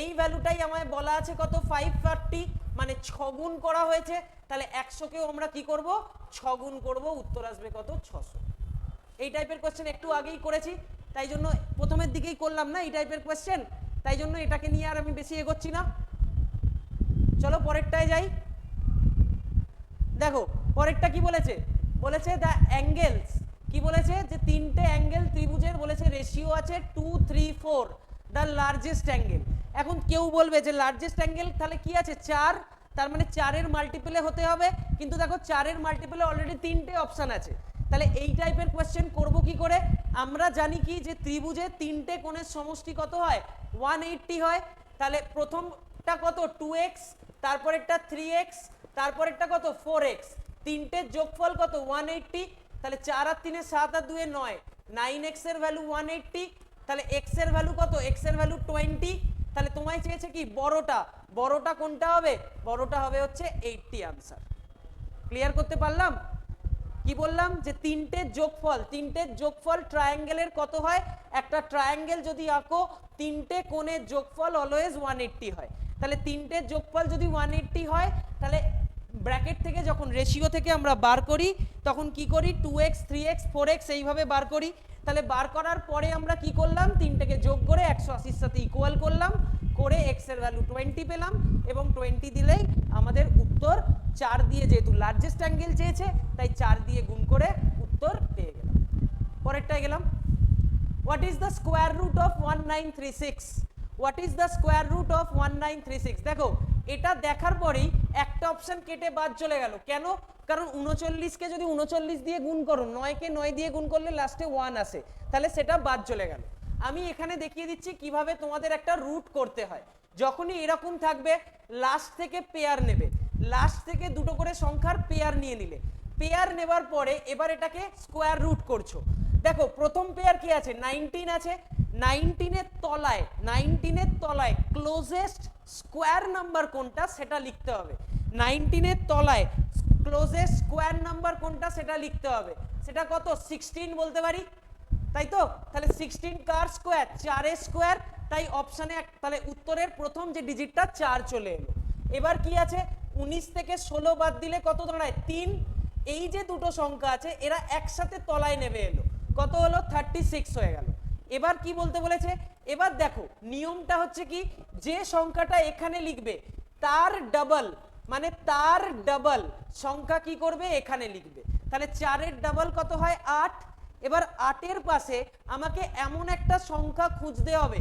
এই ভ্যালুটাই আমায় বলা আছে কত 540, মানে 6 গুণ করা হয়েছে, তাহলে 100কেও আমরা কি করব 6 গুণ করব, উত্তর আসবে কত 600। এই টাইপের কোশ্চেন একটু আগেই করেছি, তাই জন্য প্রথমের দিকেই করলাম না এই টাইপের কোশ্চেন, তাই জন্য এটাকে নিয়ে আর আমি বেশি এগোচ্ছি না। চলো পরেরটায় যাই। দেখো পরেরটা কি বলেছে, বলেছে দ্য অ্যাঙ্গেলস, কি বলেছে যে তিনটে অ্যাঙ্গেল ত্রিভুজের বলেছে রেশিও আছে 2 3 4, দ্য লার্জেস্ট অ্যাঙ্গেল। এখন কেউ বলবে যে লার্জেস্ট অ্যাঙ্গেল তাহলে কি আছে 4, তার মানে 4 এর মাল্টিপলে হতে হবে, কিন্তু দেখো 4 এর মাল্টিপলে অলরেডি তিনটে অপশন আছে, তাহলে এই টাইপের কোশ্চেন করব কি করে? আমরা জানি কি যে ত্রিভুজে তিনটে কোণের সমষ্টি কত হয় 180 হয়, তাহলে প্রথমটা কত 2x, তারপরেরটা 3x, তারপরেরটা কত 4x, তিনটের যোগফল কত 180, তাহলে 4 আর 3 7 আর 2 9, 9x এর ভ্যালু 180, তাহলে x এর ভ্যালু কত, x এর ভ্যালু 20, তাহলে তোমায় চেয়েছে কি বড়টা, বড়টা কোনটা হবে, বড়টা হবে হচ্ছে 80 আনসার। ক্লিয়ার করতে পারলাম? কি বললাম যে তিনটের যোগফল ট্রায়াঙ্গেলের কত হয়, একটা ট্রায়াঙ্গেল যদি আঁকো তিনটে কোণের যোগফল অলওয়েজ 180 হয়, তাহলে তিনটের যোগফল যদি 180 হয়, তাহলে ব্র্যাকেট থেকে যখন রেশিও থেকে আমরা বার করি তখন কি করি 2x 3x 4x এইভাবে বার করি, তাহলে বার করার পরে আমরা কি করলাম তিনটেকে যোগ করে 180 সাথে ইকুয়াল করলাম, করে x এর ভ্যালু 20 পেলাম, এবং 20 দিলেই আমাদের উত্তর 4 দিয়ে, যেহেতু লার্জেস্ট অ্যাঙ্গেল চেয়েছে তাই 4 দিয়ে গুণ করে উত্তর পেয়ে গেলাম। পরেরটায় গেলাম। What is the square root of 1936? What is the square root of 1936? দেখো এটা দেখার পরেই একটা অপশন কেটে বাদ চলে গেল, কেন? কারণ 39কে যদি 39 দিয়ে গুণ করো, 9কে 9 দিয়ে গুণ করলে লাস্টে 1 আসে, তাহলে সেটা বাদ চলে গেল। আমি এখানে দেখিয়ে দিচ্ছি কিভাবে তোমাদের একটা রুট করতে হয়। যখনই এরকম থাকবে লাস্ট থেকে পেয়ার নেবে, লাস্ট থেকে দুটো করে সংখ্যার পেয়ার নিয়ে নিলে, পেয়ার নেবার পরে এবার এটাকে স্কোয়ার রুট করছো। দেখো প্রথম পেয়ার কি আছে 19 আছে, 19 এর তলায় ক্লোজেস্ট স্কোয়ার নাম্বার কোনটা সেটা লিখতে হবে, 19 এর তলায় ক্লোজেস্ট স্কোয়ার নাম্বার কোনটা সেটা লিখতে হবে, সেটা কত 16 বলতে পারি, তাই তো? তাহলে 16 কার স্কোয়ার 4 এর স্কোয়ার, তাই অপশানে তাহলে উত্তরের প্রথম যে ডিজিটটা 4 চলে এলো। এবার কি আছে 19 থেকে 16 বাদ দিলে কত দাঁড়ায় 3, এই যে দুটো সংখ্যা আছে এরা একসাথে তলায় নেমে এলো, কত হলো 36 হয়ে গেল। এবার কি বলতে বলেছে, এবার দেখো নিয়মটা হচ্ছে কি, যে সংখ্যাটা এখানে লিখবে তার ডাবল, মানে তার ডাবল সংখ্যা কি করবে এখানে লিখবে, তাহলে 4 এর ডাবল কত হয় 8, এবার 8 এর পাশে আমাকে এমন একটা সংখ্যা খুঁজতে হবে,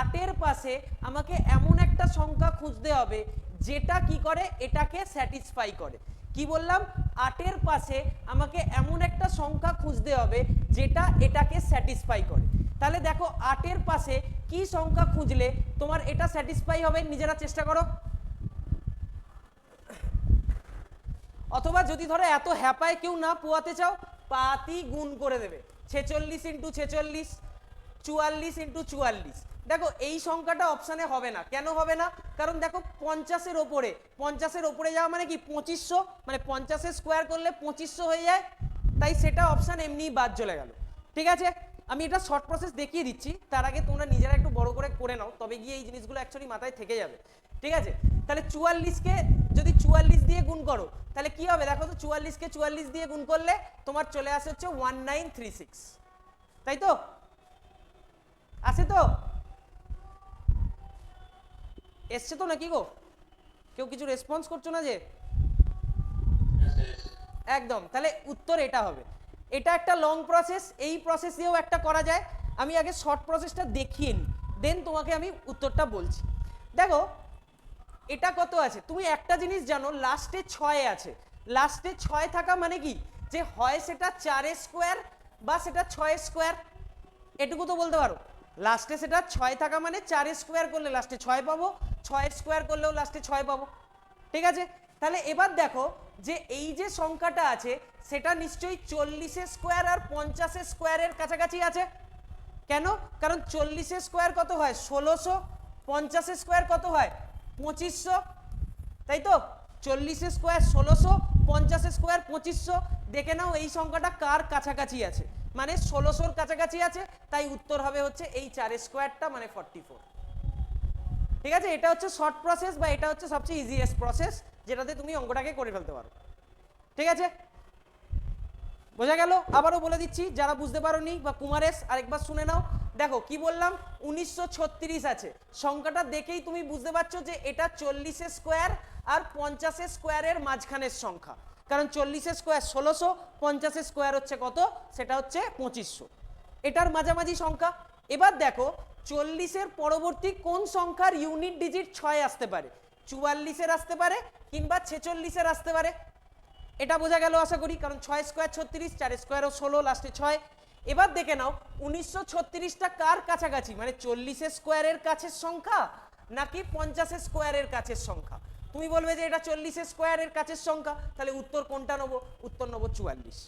8 এর পাশে আমাকে এমন একটা সংখ্যা খুঁজতে হবে যেটা কি করে এটাকে স্যাটিসফাই করে। কি বললাম 8 এর পাশে আমাকে এমন একটা সংখ্যা খুঁজতে হবে যেটা এটাকে স্যাটিসফাই করে। তাহলে দেখো 8 এর পাশে কি সংখ্যা খুঁজলে তোমার এটা স্যাটিসফাই হবে, নিজেরা চেষ্টা করো। অথবা যদি ধরো এত হ্যাপায় কেউ না পোয়াতে চাও, পাতি গুণ করে দেবে 46 ইন্টু 46, 44 ইন্টু 44। দেখো এই সংখ্যাটা অপশানে হবে না, কেন হবে না? কারণ দেখো 50-এর ওপরে যাওয়া মানে কি 2500, মানে 50-এর স্কোয়ার করলে 2500 হয়ে যায়, তাই সেটা অপশান এমনিই বাদ চলে গেল। ঠিক আছে, আমি এটা শর্ট প্রসেস দেখিয়ে দিচ্ছি, তার আগে তোমরা নিজেরা একটু বড় করে নাও, তবে গিয়ে এই জিনিসগুলো অ্যাকচুয়ালি মাথায় থেকে যাবে। ঠিক আছে, তাহলে 44কে যদি 44 দিয়ে গুণ করো তাহলে কি হবে, দেখো তো 44কে 44 দিয়ে গুণ করলে তোমার চলে আসে হচ্ছে 1936, তাই তো? আসে তো? এসছে তো নাকি গো? কেউ কিছু রেসপন্স করছো না যে? একদম, তাহলে উত্তর এটা হবে। এটা একটা লং প্রসেস, এই প্রসেস দিয়েও একটা করা যায়, আমি আগে শর্ট প্রসেসটা দেখিয়ে নিই, দেন তোমাকে আমি উত্তরটা বলছি। দেখো এটা কত আছে, তুমি একটা জিনিস জানো লাস্টে 6 আছে, লাস্টে 6 থাকা মানে কি যে হয় সেটা 4 এর স্কোয়ার বা সেটা 6 এর স্কোয়ার, এটুকু তো বলতে পারো। লাস্টে সেটা 6 থাকা মানে 4 এর স্কোয়ার করলে লাস্টে 6 পাবো, 6 এর স্কোয়ার করলেও লাস্টে 6 পাবো। ঠিক আছে, তাহলে এবার দেখো যে এই যে সংখ্যাটা আছে সেটা নিশ্চয়ই 40 এর স্কোয়ার আর 50 এর স্কোয়ারের কাছাকাছি আছে। কেন? কারণ 40 এর স্কোয়ার কত হয় 1600, 50 এর স্কোয়ার কত হয় 2500, তাই তো? 40 এর স্কোয়ার 1600, 50 এর স্কোয়ার 2500, দেখে নাও এই সংখ্যাটা কার কাছাকাছি আছে, মানে 1600-র কাছাকাছি আছে, তাই উত্তর হবে হচ্ছে এই 4 এর স্কোয়ারটা মানে 44। ঠিক আছে, এটা হচ্ছে শর্ট প্রসেস বা এটা হচ্ছে সবচেয়ে ইজিয়েস্ট প্রসেস যেটাতে তুমি অঙ্কটাকে করে ফেলতে পারো। ঠিক আছে, বোঝা গেল? আবারও বলে দিচ্ছি যারা বুঝতে পারোনি বা কুমারেশ আরেকবার শুনে নাও। দেখো কি বললাম, 1936 আছে, সংখ্যাটা দেখেই তুমি বুঝতে পারছো যে এটা 40 স্কোয়ার আর 50 স্কোয়ারের মাঝখানের সংখ্যা, কারণ 40 স্কোয়ার 1600, 50 স্কোয়ার হচ্ছে কত, সেটা হচ্ছে 2500, এটার মাঝামাঝি সংখ্যা। এবার দেখো 40-এর পরবর্তী কোন সংখ্যার ইউনিট ডিজিট 6 আসতে পারে, 44-এর আসতে পারে কিংবা 46-এর আসতে পারে। এটা বোঝা গেল আশা করি, কারণ 6 স্কোয়ার 36, 4 স্কোয়ারও 16, লাস্টে 6। এবার দেখে নাও 1936টা কার কাছাকাছি, মানে 40 স্কোয়ারের কাছের সংখ্যা নাকি 50 স্কোয়ারের কাছের সংখ্যা। তুমি বলবে যে এটা 40 স্কোয়ারের কাছের সংখ্যা, তাহলে উত্তর কোনটা নেবো? উত্তর নেবো 44।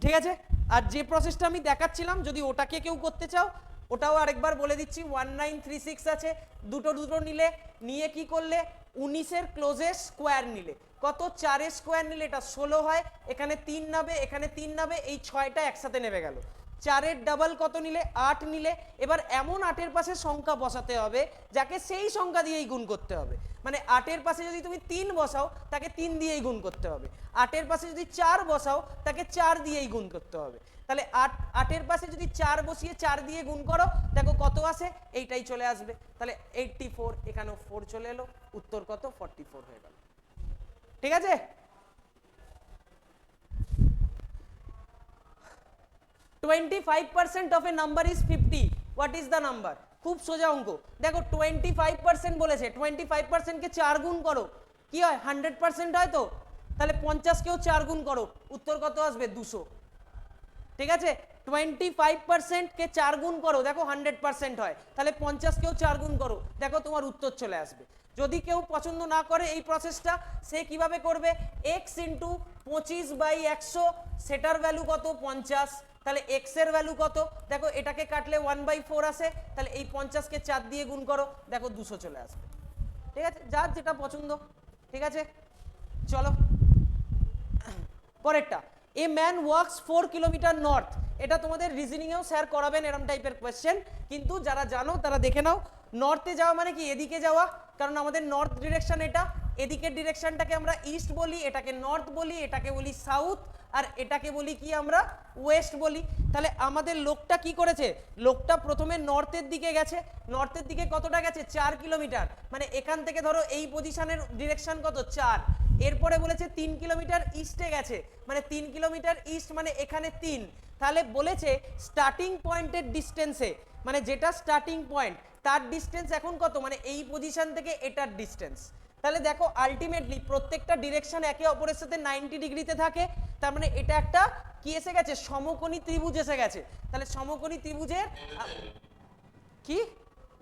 ঠিক আছে, আর যে প্রসেসটা আমি দেখাচ্ছিলাম যদি ওটাকে কেউ করতে চাও, ওটাও আরেকবার বলে দিচ্ছি। 1936 আছে, দুটো দুটো নিলে, নিয়ে কি করলে 19-এর ক্লোজের স্কোয়ার নিলে, কত 4-এর স্কোয়ার নিলে এটা 16 হয়, এখানে 3 নাবে, এখানে 3 নাবে, এই 6টা একসাথে নেমে গেল। 4-এর ডাবল কত নিলে? 8 নিলে। এবার এমন 8-এর পাশে সংখ্যা বসাতে হবে যাকে সেই সংখ্যা দিয়েই গুণ করতে হবে, মানে 8-এর পাশে যদি তুমি 3 বসাও তাকে 3 দিয়েই গুণ করতে হবে, 8-এর পাশে যদি 4 বসাও তাকে 4 দিয়েই গুণ করতে হবে। তাহলে 8-এর পাশে যদি 4 বসিয়ে 4 দিয়ে গুণ করো, দেখো কত আসে, এইটাই চলে আসবে। তাহলে 84, এখানেও 4 চলে এলো, উত্তর কত? 44 হয়ে গেল। ঠিক আছে, %25 of a number is 50. What is the number? খুব সোজা অঙ্ক। দেখো 25% বলেছে, 25% কে 4 গুণ করো, কি হয়? 100% হয় তো, তাহলে 50 কেও 4 গুণ করো, উত্তর কত আসবে? 200। ঠিক আছে, 25% কে 4 গুণ করো, দেখো 100% হয়, তাহলে 50 কেও 4 গুণ করো, দেখো তোমার উত্তর চলে আসবে। যদি কেউ পছন্দ না করে এই প্রসেসটা, সে কিভাবে করবে? x ইন্টু 25/100, সেটার ভ্যালু কত? 50, তাহলে x এর ভ্যালু কত? দেখো এটাকে কাটলে 1/4 আসে, তাহলে এই 50-কে 4 দিয়ে গুণ করো, দেখো 200 চলে আসবে। ঠিক আছে, যার যেটা পছন্দ। ঠিক আছে, চলো পরেরটা। A man works 4 kilometre north, এটা তোমাদের রিজনিংয়েও স্যার করাবেন এরম টাইপের কোয়েশ্চেন, কিন্তু যারা জানো তারা দেখে নাও। নর্থে যাওয়া মানে কি? এদিকে যাওয়া, কারণ আমাদের নর্থ ডিরেকশন এটা, এদিকের ডিরেকশনটাকে আমরা ইস্ট বলি, এটাকে নর্থ বলি, এটাকে বলি সাউথ, আর এটাকে বলি কি আমরা? ওয়েস্ট বলি। তাহলে আমাদের লোকটা কি করেছে? লোকটা প্রথমে নর্থের দিকে গেছে, নর্থের দিকে কতটা গেছে? 4 কিলোমিটার, মানে এখান থেকে ধরো এই পজিশনের ডিরেকশন কত? 4। এরপরে বলেছে 3 কিলোমিটার ইস্টে গেছে, মানে 3 কিলোমিটার ইস্ট মানে এখানে 3। তাহলে বলেছে স্টার্টিং পয়েন্টের ডিস্টেন্সে, মানে যেটা স্টার্টিং পয়েন্ট তার ডিস্টেন্স এখন কত, মানে এই পজিশন থেকে এটার ডিস্টেন্স। তাহলে দেখো আলটিমেটলি প্রত্যেকটা ডিরেকশন একে অপরের সাথে 90 ডিগ্রিতে থাকে, তার মানে এটা একটা কি এসে গেছে? সমকোণী ত্রিভুজ এসে গেছে। তাহলে সমকোণী ত্রিভুজের কি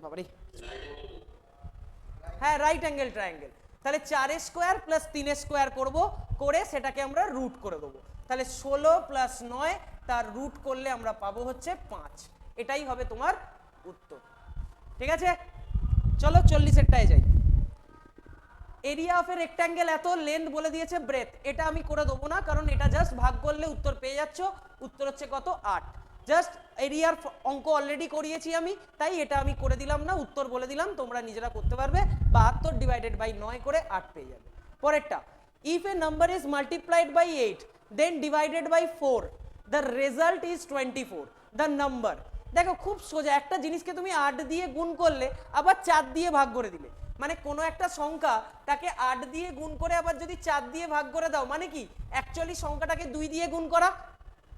বাবারে, হ্যাঁ রাইট অ্যাঙ্গেল ট্রায়াঙ্গেল। তাহলে 4 স্কোয়ার প্লাস 3 স্কোয়ার করবো, করে সেটাকে আমরা রুট করে দেবো। তাহলে 16 প্লাস 9 তার রুট করলে আমরা পাবো হচ্ছে 5, এটাই হবে তোমার উত্তর। ঠিক আছে, চলো 40-এরটায় যাই। এরিয়া অফ এ রেক্ট্যাঙ্গেল এত, লেন্থ বলে দিয়েছে ব্রেথ, এটা আমি করে দেবো না, কারণ এটা জাস্ট ভাগ করলে উত্তর পেয়ে যাচ্ছ। উত্তর হচ্ছে কত? 8। জাস্ট এরিয়ার অঙ্ক অলরেডি করিয়েছি আমি, তাই এটা আমি করে দিলাম না, উত্তর বলে দিলাম, তোমরা নিজেরা করতে পারবে। 72/9 করে 8 পেয়ে যাবে। পরেরটা, if a number is multiplied by 8 then divided by 4, the result is 24, the number. দেখো খুব সোজা, একটা জিনিসকে তুমি 8 দিয়ে গুণ করলে আবার 4 দিয়ে ভাগ করে দিলে, মানে কোনো একটা সংখ্যা তাকে 8 দিয়ে গুণ করে আবার যদি 4 দিয়ে ভাগ করে দাও, মানে কি? অ্যাকচুয়ালি সংখ্যাটাকে 2 দিয়ে গুণ করা,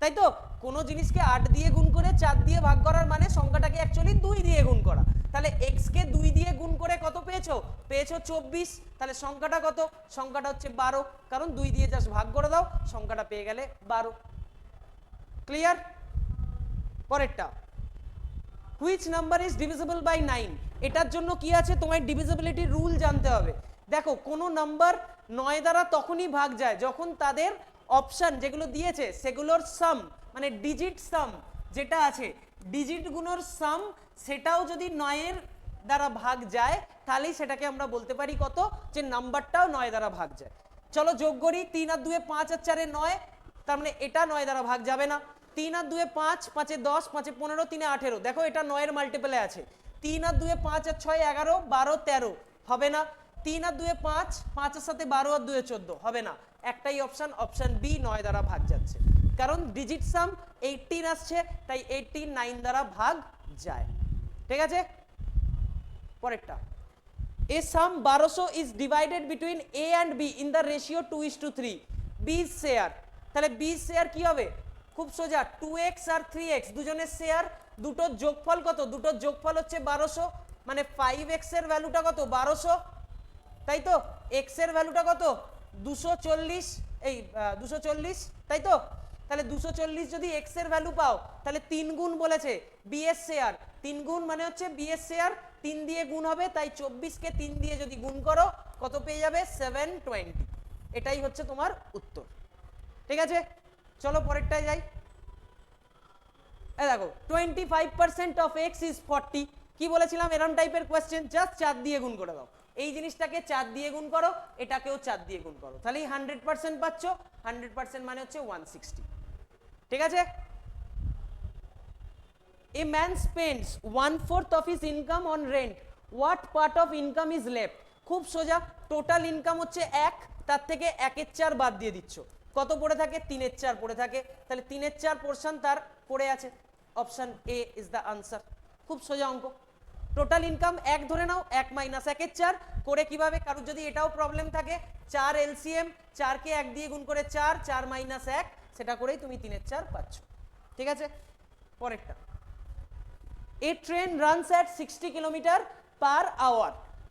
তাই তো? কোনো জিনিসকে 8 দিয়ে গুণ করে 4 দিয়ে ভাগ করার মানে সংখ্যাটাকে অ্যাকচুয়ালি 2 দিয়ে গুণ করা। তাহলে x কে 2 দিয়ে গুণ করে কত পেয়েছো? পেয়েছো 24। তাহলে সংখ্যাটা কত? সংখ্যাটা হচ্ছে 12, কারণ 2 দিয়ে জাস্ট ভাগ করে দাও, সংখ্যাটা পেয়ে গেলে 12। ক্লিয়ার? পরেরটা, which number is divisible by 9, এটার জন্য কি আছে? তোমার ডিভিজিবিলিটি রুল জানতে হবে। দেখো কোনো নাম্বার 9 দ্বারা তখনই ভাগ যায় যখন তাদের অপশন যেগুলো দিয়েছে সেগুলোর সাম, মানে ডিজিট সাম যেটা আছে, ডিজিট গুণর সাম, সেটাও যদি 9-এর দ্বারা ভাগ যায়, তাহলেই সেটাকে আমরা বলতে পারি কত? যে নাম্বারটাও 9 দ্বারা ভাগ যায়। চলো যোগ করি, 3 আর 2 5 আর 4 9, তার মানে এটা 9 দ্বারা ভাগ যাবে না। 3 আর 2 5, 5 10, 5 15, 3 18, দেখো এটা 9-এর মাল্টিপলে আছে, 3 আর 2 5 আর 6 11 12 13 হবে না, 3 আর 2 5, 5 এর সাথে 12 আর 2 14 হবে না, একটাই অপশন, অপশন বি 9 দ্বারা ভাগ যাচ্ছে, কারণ ডিজিট সাম 18 আসছে, তাই 18 9 দ্বারা ভাগ যায়। ঠিক আছে, পরেরটা, a sum 1200 is divided between a and b in the ratio 2:3, b share, তাহলে b শেয়ার কি হবে, খুব সোজা, 2x আর 3x দুজনের শেয়ার, দুটোর যোগফল কত, দুটোর যোগফল হচ্ছে 1200, মানে 5x এর ভ্যালুটা কত 1200, তাই তো, x এর ভ্যালুটা কত 240, এই 240, তাই তো, তাহলে 240 যদি x এর ভ্যালু পাও তাহলে 3 গুণ বলেছে b এর শেয়ার, 3 গুণ মানে হচ্ছে b এর শেয়ার 3 দিয়ে গুণ হবে, তাই 24 কে 3 দিয়ে যদি গুণ করো কত পেয়ে যাবে 720, এটাই হচ্ছে তোমার উত্তর। ঠিক আছে, চলো পরেরটায় যাই। এই দেখো 25% অফ x ইজ 40, কি বলেছিলাম এরকম টাইপের কোশ্চেন, জাস্ট 4 দিয়ে গুণ করে দাও, এই জিনিসটাকে 4 দিয়ে গুণ করো, এটাকেও 4 দিয়ে গুণ করো, তাহলেই 100% পাচ্ছ, 100% মানে হচ্ছে 160। ঠিক আছে, a man spends 1/4 of his income on rent, what part of income is left? খুব সোজা, টোটাল ইনকাম হচ্ছে 1, তার থেকে 1/4 বাদ দিয়ে দিচ্ছ, কত পড়ে থাকে 3/4 পড়ে থাকে, তাহলে 3/4 পোরশন তার পড়ে আছে, option A is the answer. খুব সোজা অঙ্ক, টোটাল ইনকাম 1 ধরে নাও, 1 মাইনাস 1/4 করে কিভাবে, কারোর যদি এটাও প্রবলেম থাকে 4 এলসিএম, 4 কে 1 দিয়ে গুণ করে 4, 4 মাইনাস 1, সেটা করেই তুমি 3/4 পাচ্ছ। ঠিক আছে, পরেরটা, a train runs at 60 km/h,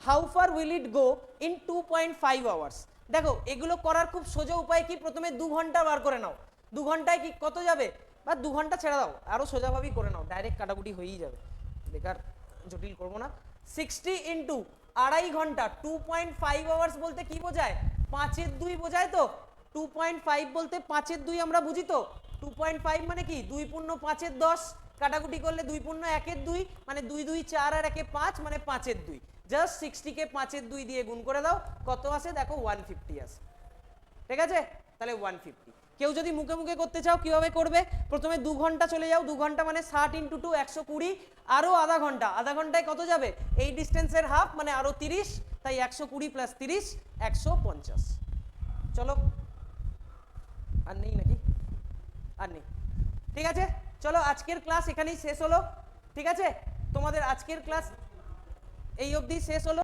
how far will it go in 2.5 hours? দেখো এগুলো করার খুব সোজা উপায় কি, প্রথমে 2 ঘন্টা বার করে নাও, 2 ঘন্টায় কি কত যাবে, বা 2 ঘন্টা ছেড়ে দাও, আরো সোজাভাবেই করে নাও, ডাইরেক্ট কাটাকুটি হয়েই যাবে, বেকার জটিল করবো না। 60 ইন্টু 2.5 ঘন্টা, 2.5 আওয়ার্স বলতে কি বোঝায়, 5 এর 2 বোঝায় তো, 2.5 বলতে 5 এর 2 আমরা বুঝি তো, 2.5 মানে কি 2 পূর্ণ 5 এর 10, কাটাকুটি করলে 2 পূর্ণ 1 এর 2, মানে 2 2 4 আর 1 5, মানে 5 এর 2, জাস্ট 60 কে 5 এর 2 দিয়ে গুণ করে দাও, কত আসে দেখো 150 আসে। ঠিক আছে, তাহলে 150। কেউ যদি মুখে মুখে করতে চাও কিভাবে করবে, প্রথমে 2 ঘন্টা চলে যাও, 2 ঘন্টা মানে 60 ইন্টু 2 120, আরো আধা ঘন্টা, আধা ঘন্টায় কত যাবে, এই ডিস্টেন্সের হাফ মানে আরো 30, তাই 120 প্লাস 30 150। চলো, আর নেই নাকি, আর নেই, ঠিক আছে, চলো আজকের ক্লাস এখানেই শেষ হলো। ঠিক আছে, তোমাদের আজকের ক্লাস এই অবধি শেষ হলো।